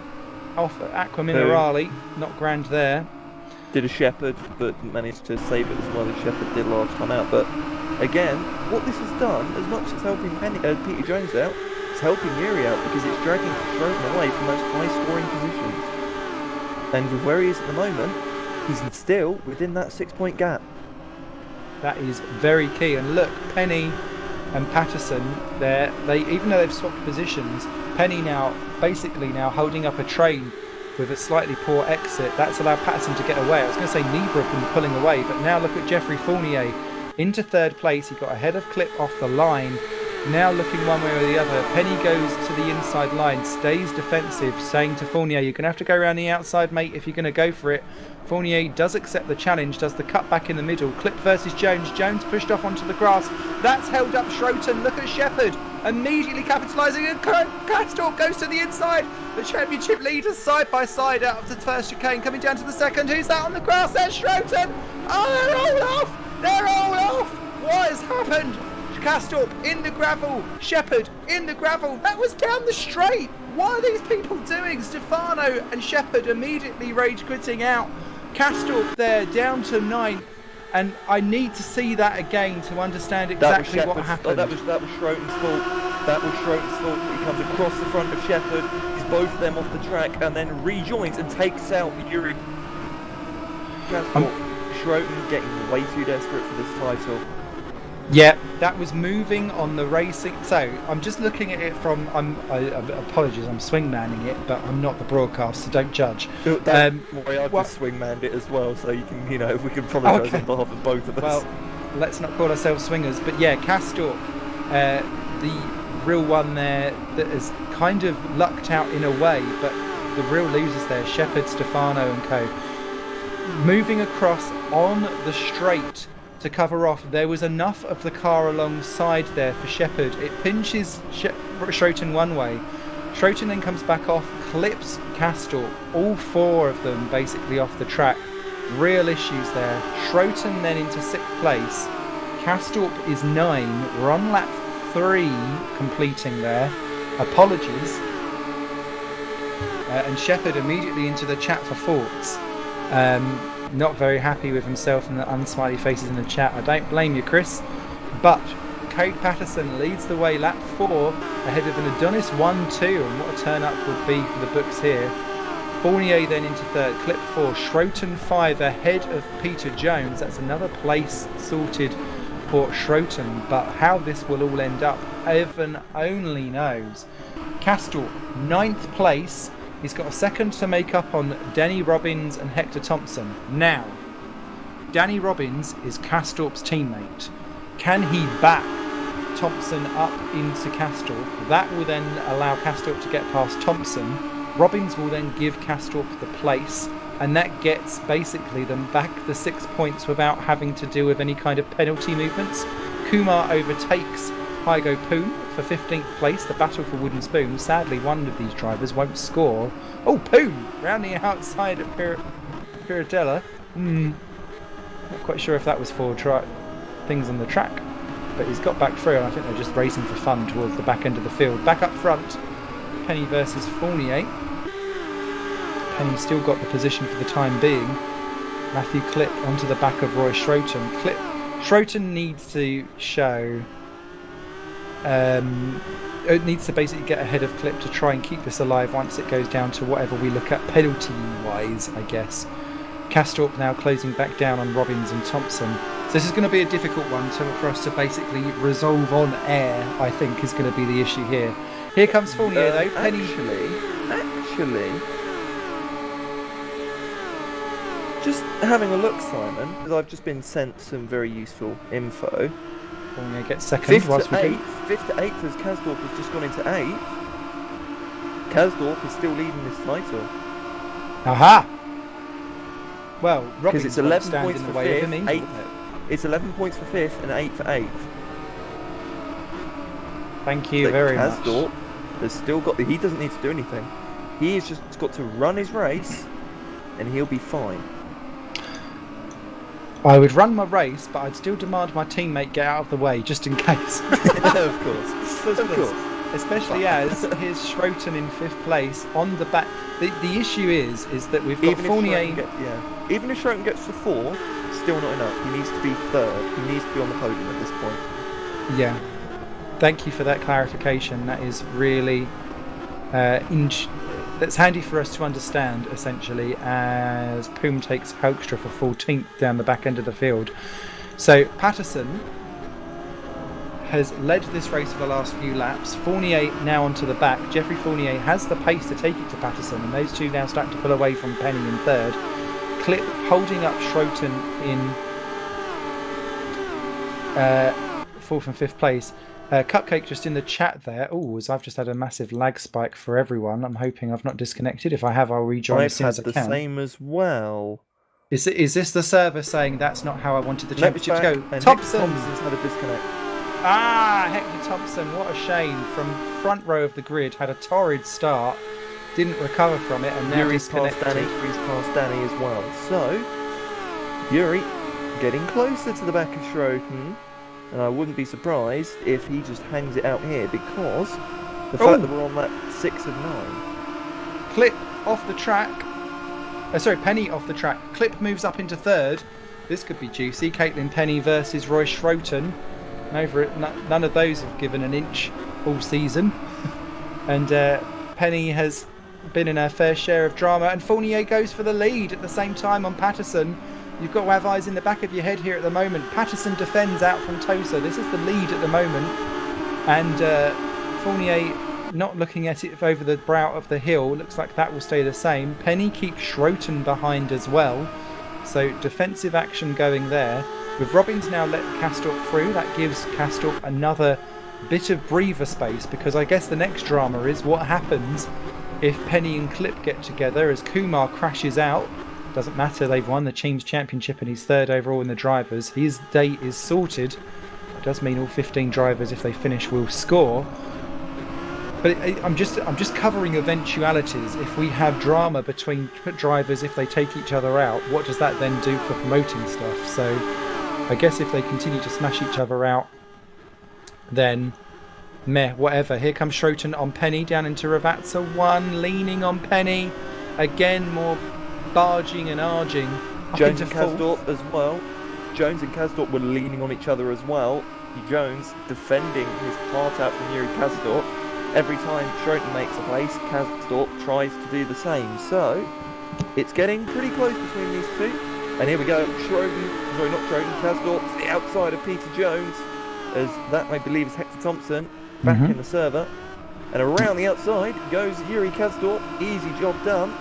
Off Aqua Minerale. Not grand there. Did a Shepherd, but managed to save it as well as Shepherd did last time out. But again, what this has done, as much as helping Peter Jones out, it's helping Yuri out because it's dragging Schroten away from those high-scoring positions. And with where he is at the moment, he's still within that 6-point gap. That is very key. And look, Penny and Patterson, they even though they've swapped positions, Penny basically now holding up a train with a slightly poor exit. That's allowed Patterson to get away. I was going to say Niebruck and pulling away, but now look at Jeffrey Fournier into third place. He got ahead of Clip off the line. Now looking one way or the other. Penny goes to the inside line, stays defensive, saying to Fournier, you're going to have to go around the outside, mate, if you're going to go for it. Fournier does accept the challenge, does the cut back in the middle. Clip versus Jones. Jones pushed off onto the grass. That's held up Schroten. Look at Shepherd immediately capitalising, and Kastorp goes to the inside. The championship leaders side by side out of the first chicane, coming down to the second. Who's that on the grass? There's Schroten. Oh, they're all off. They're all off. What has happened? Kastorp in the gravel. Shepherd in the gravel. That was down the straight. What are these people doing? Stefano and Shepherd immediately rage quitting out. Kastorp there down to 9th, and I need to see that again to understand exactly what happened. Oh, that was Schroten's fault. That was Schroten's fault. He comes across the front of Shepherd. He's both of them off the track and then rejoins and takes out Yuri. Kastorp. Schroten getting way too desperate for this title. Yeah, that was moving on the racing. So I'm just looking at it from. Apologies, I'm swingmanning it, but I'm not the broadcast, so don't judge. Don't worry, I've just swingmanned it as well, so you can, we can apologise on behalf of both of us. Well, let's not call ourselves swingers, but yeah, Kastorp, the real one there that has kind of lucked out in a way, but the real losers there, Shepherd, Stefano, and co. Moving across on the straight to cover off. There was enough of the car alongside there for Shepherd. It pinches Schroten one way. Schroten then comes back off, clips Kastorp. All 4 of them basically off the track. Real issues there. Schroten then into 6th place. Kastorp is 9. We're on lap 3 completing there. Apologies. And Shepherd immediately into the chat for faults. Not very happy with himself and the unsmiley faces in the chat. I don't blame you, Chris. But Craig Patterson leads the way lap 4 ahead of an Adonis 1-2, and what a turn up would be for the books here. Fournier then into 3rd, Clip 4, Schroten 5 ahead of Peter Jones. That's another place sorted for Schroten, but how this will all end up, heaven only knows. Kastorp, 9th place. He's got a second to make up on Danny Robbins and Hector Thompson. Now, Danny Robbins is Kastorp's teammate. Can he back Thompson up into Kastorp? That will then allow Kastorp to get past Thompson. Robbins will then give Kastorp the place, and that gets basically them back the 6 points without having to deal with any kind of penalty movements. Kumar overtakes Hygo Poon for 15th place, the battle for wooden spoon. Sadly, one of these drivers won't score. Oh, Poon rounding outside at Piratella. Not quite sure if that was for things on the track, but he's got back through, and I think they're just racing for fun towards the back end of the field. Back up front, Penny versus Fournier. Penny's still got the position for the time being. Matthew Clip onto the back of Roy Schroten. Schroten needs to show. It needs to basically get ahead of Clip to try and keep this alive once it goes down to whatever we look at penalty-wise, I guess. Kastorp now closing back down on Robbins and Thompson. So this is going to be a difficult one for us to basically resolve on air, I think, is going to be the issue here. Here comes Fournier, though. Penny... Actually, just having a look, Simon, because I've just been sent some very useful info. Fournier gets second. 5th to 8th as Kastorp has just gone into 8th. Kastorp is still leading this title. Aha! Well, because it's 11 points for 5th, 8th. It? It's 11 points for 5th and 8 for 8th. Thank you very much. Kastorp has still got. He doesn't need to do anything. He has just got to run his race, and he'll be fine. I would run my race, but I'd still demand my teammate get out of the way, just in case. Of course. Of course. Especially as here's Schroten in 5th place on the back. The issue is that we've got Fournier. Even if Schroten gets to 4th, still not enough. He needs to be 3rd. He needs to be on the podium at this point. Yeah. Thank you for that clarification. That is really that's handy for us to understand, essentially, as Poom takes Hoekstra for 14th down the back end of the field. So Patterson has led this race for the last few laps. Fournier now onto the back. Jeffrey Fournier has the pace to take it to Patterson, and those two now starting to pull away from Penny in 3rd. Clip holding up Schroten in 4th and 5th place. Cupcake just in the chat there. Oh, as I've just had a massive lag spike for everyone. I'm hoping I've not disconnected. If I have, I'll rejoin as soon as I can. I've had the same as well. Is this the server saying that's not how I wanted the championship to go? And Thompson! Thompson's had a disconnect. Hector Thompson, what a shame. From front row of the grid, had a torrid start, didn't recover from it, and now Yuri's disconnected. past Danny as well. So, Yuri getting closer to the back of Schroten, and I wouldn't be surprised if he just hangs it out here because the fact that we're on that 6 of 9. Clip off the track. Penny off the track. Clip moves up into third. This could be juicy. Caitlin Penny versus Roy Schroten. None of those have given an inch all season. And Penny has been in her fair share of drama. And Fournier goes for the lead at the same time on Patterson. You've got to have eyes in the back of your head here at the moment. Patterson defends out from Tosa. This is the lead at the moment. And Fournier not looking at it over the brow of the hill. Looks like that will stay the same. Penny keeps Schroten behind as well. So defensive action going there. With Robbins now let Castorp through, that gives Castorp another bit of breather space, because I guess the next drama is what happens if Penny and Clip get together as Kumar crashes out. Doesn't matter, they've won the team's championship and he's third overall in the drivers. His day is sorted. It does mean all 15 drivers, if they finish, will score. But I'm just covering eventualities. If we have drama between drivers, if they take each other out, what does that then do for promoting stuff? So I guess if they continue to smash each other out, then meh, whatever. Here comes Schroten on Penny down into Rfactor 1, leaning on Penny. Again, more barging and arging. Jones and Kasdorp as well. Jones and Kasdorp were leaning on each other as well. Jones defending his heart out from Yuri Kasdorp. Every time Schroten makes a place, Kasdorp tries to do the same. So, it's getting pretty close between these two. And here we go, Kasdorp to the outside of Peter Jones, as that, I believe, is Hector Thompson, back in the server. And around the outside goes Yuri Kasdorp, easy job done.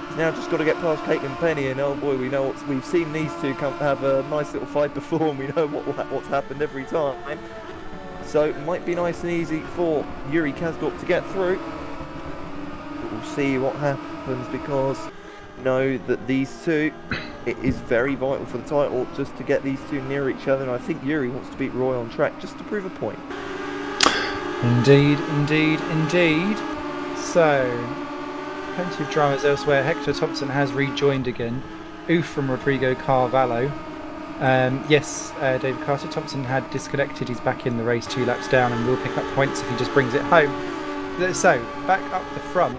He's now just got to get past Caitlin Penny, and oh boy, we've seen these two have a nice little fight before, and we know what's happened every time. So it might be nice and easy for Yuri Kasdorp to get through. But we'll see what happens, because know that these two, it is very vital for the title just to get these two near each other, and I think Yuri wants to beat Roy on track just to prove a point. Indeed, indeed, indeed. So, plenty of dramas elsewhere. Hector Thompson has rejoined again. Oof from Rodrigo Carvalho. Yes, David Carter, Thompson had disconnected. He's back in the race 2 laps down and will pick up points if he just brings it home. So, back up the front.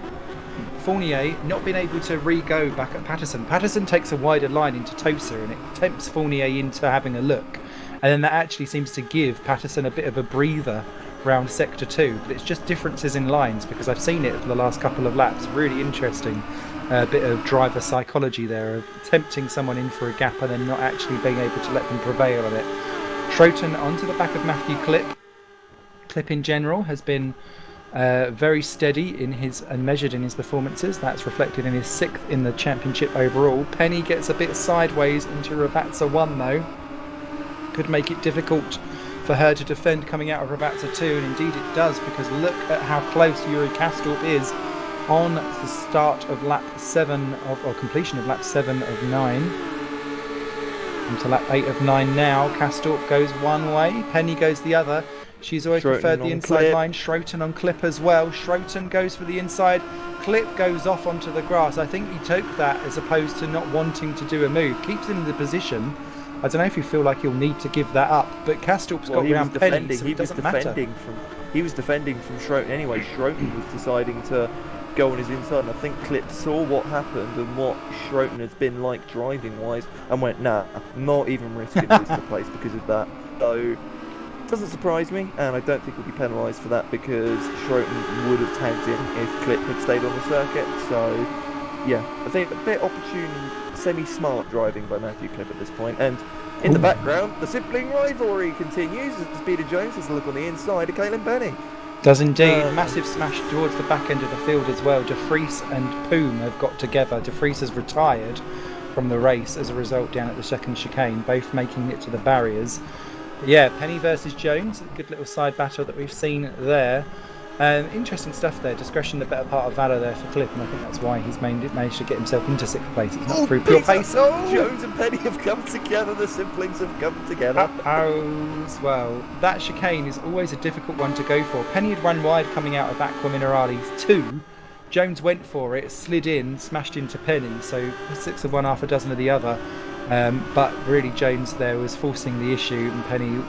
Fournier not being able to re-go back at Patterson. Patterson takes a wider line into Tosa and it tempts Fournier into having a look. And then that actually seems to give Patterson a bit of a breather round Sector 2. But it's just differences in lines, because I've seen it for the last couple of laps. Really interesting. A bit of driver psychology there, of tempting someone in for a gap and then not actually being able to let them prevail on it. Schroten onto the back of Matthew Clip. Clip in general has been very steady in his and measured in his performances. That's reflected in his 6th in the championship overall. Penny gets a bit sideways into Rfactor 1 though. Could make it difficult for her to defend coming out of Rfactor 2, and indeed it does, because look at how close Yuri Kasdorp is on the start of lap 7 or completion of lap 7 of 9. Into lap 8 of 9 now. Kasdorp goes one way, Penny goes the other. She's always preferred the inside line. Schroten on Clip as well. Schroten goes for the inside. Clip goes off onto the grass. I think he took that as opposed to not wanting to do a move. Keeps him in the position. I don't know if you feel like you'll need to give that up, but Kastorp's got around Penny, so it doesn't matter. He was defending from Schroten anyway. Schroten was deciding to go on his inside, and I think Clip saw what happened and what Schroten has been like driving-wise, and went, nah, not even risking losing the place because of that. So, doesn't surprise me, and I don't think we'll be penalised for that, because Schroten would have tagged in if Clip had stayed on the circuit. So, yeah, I think a bit opportune, semi-smart driving by Matthew Clip at this point. And in the background, the sibling rivalry continues as Peter Jones has a look on the inside of Caitlin Penny. Does indeed. Massive smash towards the back end of the field as well. De Vries and Poom have got together. De Vries has retired from the race as a result down at the second chicane, both making it to the barriers. Yeah, Penny versus Jones, a good little side battle that we've seen there. Interesting stuff there. Discretion, the better part of valour there for Clip, and I think that's why he's managed to get himself into 6th place. It's not through pure pace. Jones and Penny have come together. The siblings have come together. Well, that chicane is always a difficult one to go for. Penny had run wide coming out of Aqua Minerales 2. Jones went for it, slid in, smashed into Penny, so 6 of one, half a dozen of the other. But really Jones there was forcing the issue, and Penny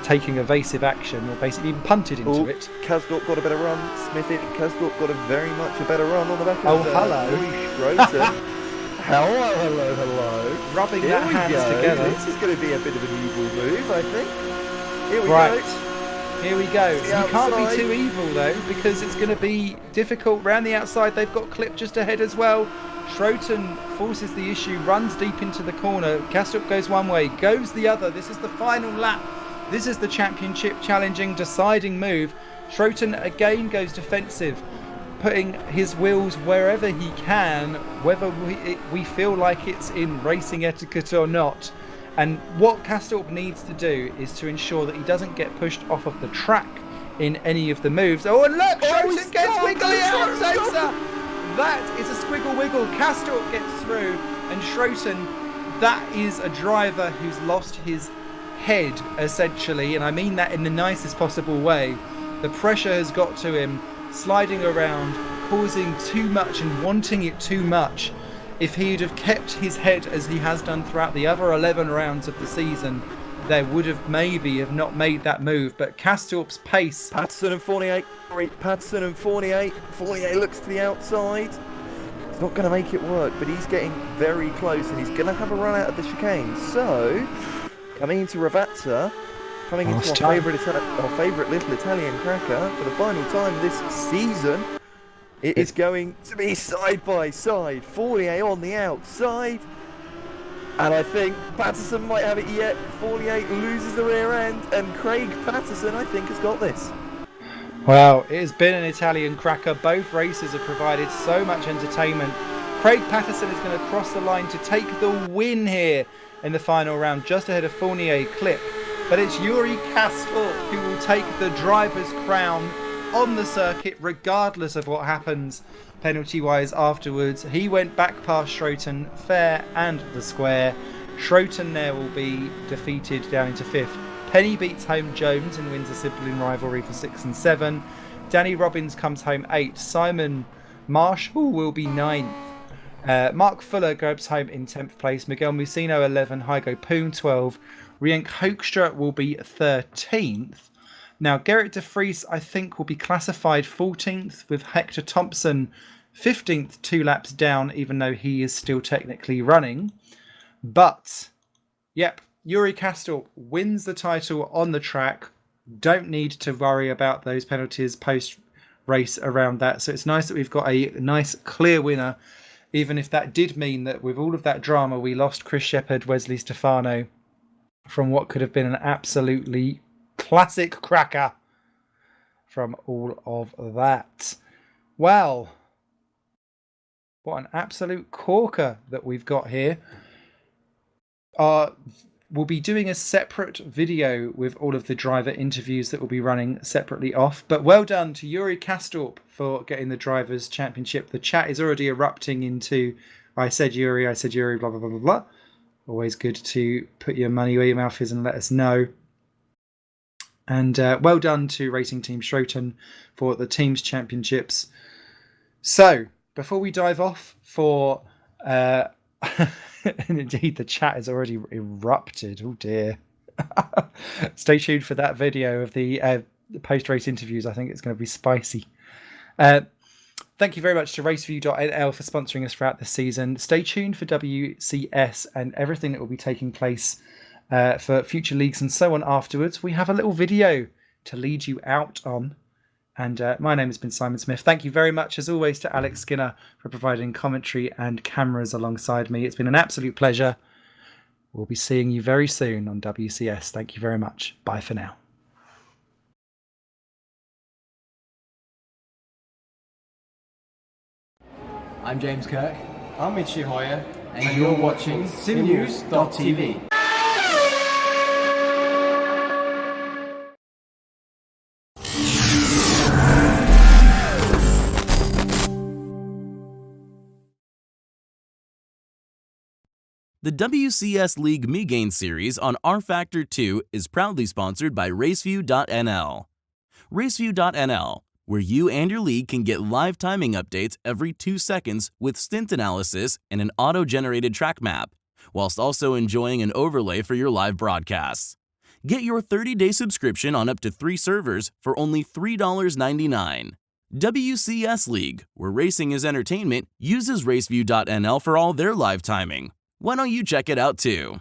taking evasive action, or basically even punted into it. Kasdorp got a better run. Smithy Kasdorp got a very much a better run on the back of hello. hello. Rubbing their hands together. This is going to be a bit of an evil move, I think. Here we go. Here we go. You can't be too evil though, because it's going to be difficult. Round the outside, they've got Clip just ahead as well. Schroten forces the issue, runs deep into the corner. Kastrup goes one way, goes the other. This is the final lap. This is the championship challenging, deciding move. Schroten again goes defensive, putting his wheels wherever he can, whether we feel like it's in racing etiquette or not. And what Kastorp needs to do is to ensure that he doesn't get pushed off of the track in any of the moves. Oh, and look! Schroten gets wiggly out, That is a squiggle wiggle. Kastorp gets through, and Schroten, that is a driver who's lost his head, essentially, and I mean that in the nicest possible way. The pressure has got to him, sliding around, causing too much and wanting it too much. If he'd have kept his head as he has done throughout the other 11 rounds of the season, there would have maybe have not made that move. But Kastorp's pace. Patterson and Fournier. Patterson and Fournier. Fournier looks to the outside. He's not going to make it work, but he's getting very close, and he's going to have a run out of the chicane. So, coming into Rfactor, coming into our favourite little Italian cracker for the final time this season. It is going to be side by side. Fournier on the outside. And I think Patterson might have it yet. Fournier loses the rear end, and Craig Patterson, I think, has got this. Well, it has been an Italian cracker. Both races have provided so much entertainment. Craig Patterson is going to cross the line to take the win here in the final round, just ahead of Fournier Clip. But it's Yuri Kastorp who will take the driver's crown on the circuit, regardless of what happens penalty-wise afterwards. He went back past Schroten, fair and the square. Schroten there will be defeated down into 5th. Penny beats home Jones and wins a sibling rivalry for 6 and 7. Danny Robbins comes home 8. Simon Marshall will be 9th. Mark Fuller grabs home in 10th place. Miguel Musino 11. Hygo Poon 12. Rienk Hoekstra will be 13th. Now, Gerrit de Vries, I think, will be classified 14th, with Hector Thompson 15th, 2 laps down, even though he is still technically running. But, yep, Yuri Kastorp wins the title on the track. Don't need to worry about those penalties post-race around that. So it's nice that we've got a nice, clear winner, even if that did mean that with all of that drama, we lost Chris Shepherd, Wesley Stefano, from what could have been an absolutely classic cracker from all of that. Well, what an absolute corker that we've got here. We'll be doing a separate video with all of the driver interviews that will be running separately off. But well done to Yuri Kastorp for getting the Drivers' Championship. The chat is already erupting into, I said Yuri, blah, blah, blah, blah, blah. Always good to put your money where your mouth is and let us know. And well done to Racing Team Schroten for the Teams Championships. So, before we dive off for... and indeed, the chat has already erupted. Oh, dear. Stay tuned for that video of the post-race interviews. I think it's going to be spicy. Thank you very much to Raceview.nl for sponsoring us throughout the season. Stay tuned for WCS and everything that will be taking place for future leagues and so on afterwards. We have a little video to lead you out on. And my name has been Simon Smith. Thank you very much, as always, to Alex Skinner for providing commentary and cameras alongside me. It's been an absolute pleasure. We'll be seeing you very soon on WCS. Thank you very much. Bye for now. I'm James Kirk. I'm Mitchie Hoyer, and you're watching SimNews.tv. The WCS League Megane series on Rfactor 2 is proudly sponsored by Raceview.nl. Raceview.nl, where you and your league can get live timing updates every 2 seconds with stint analysis and an auto-generated track map, whilst also enjoying an overlay for your live broadcasts. Get your 30-day subscription on up to 3 servers for only $3.99. WCS League, where racing is entertainment, uses Raceview.nl for all their live timing. Why don't you check it out too?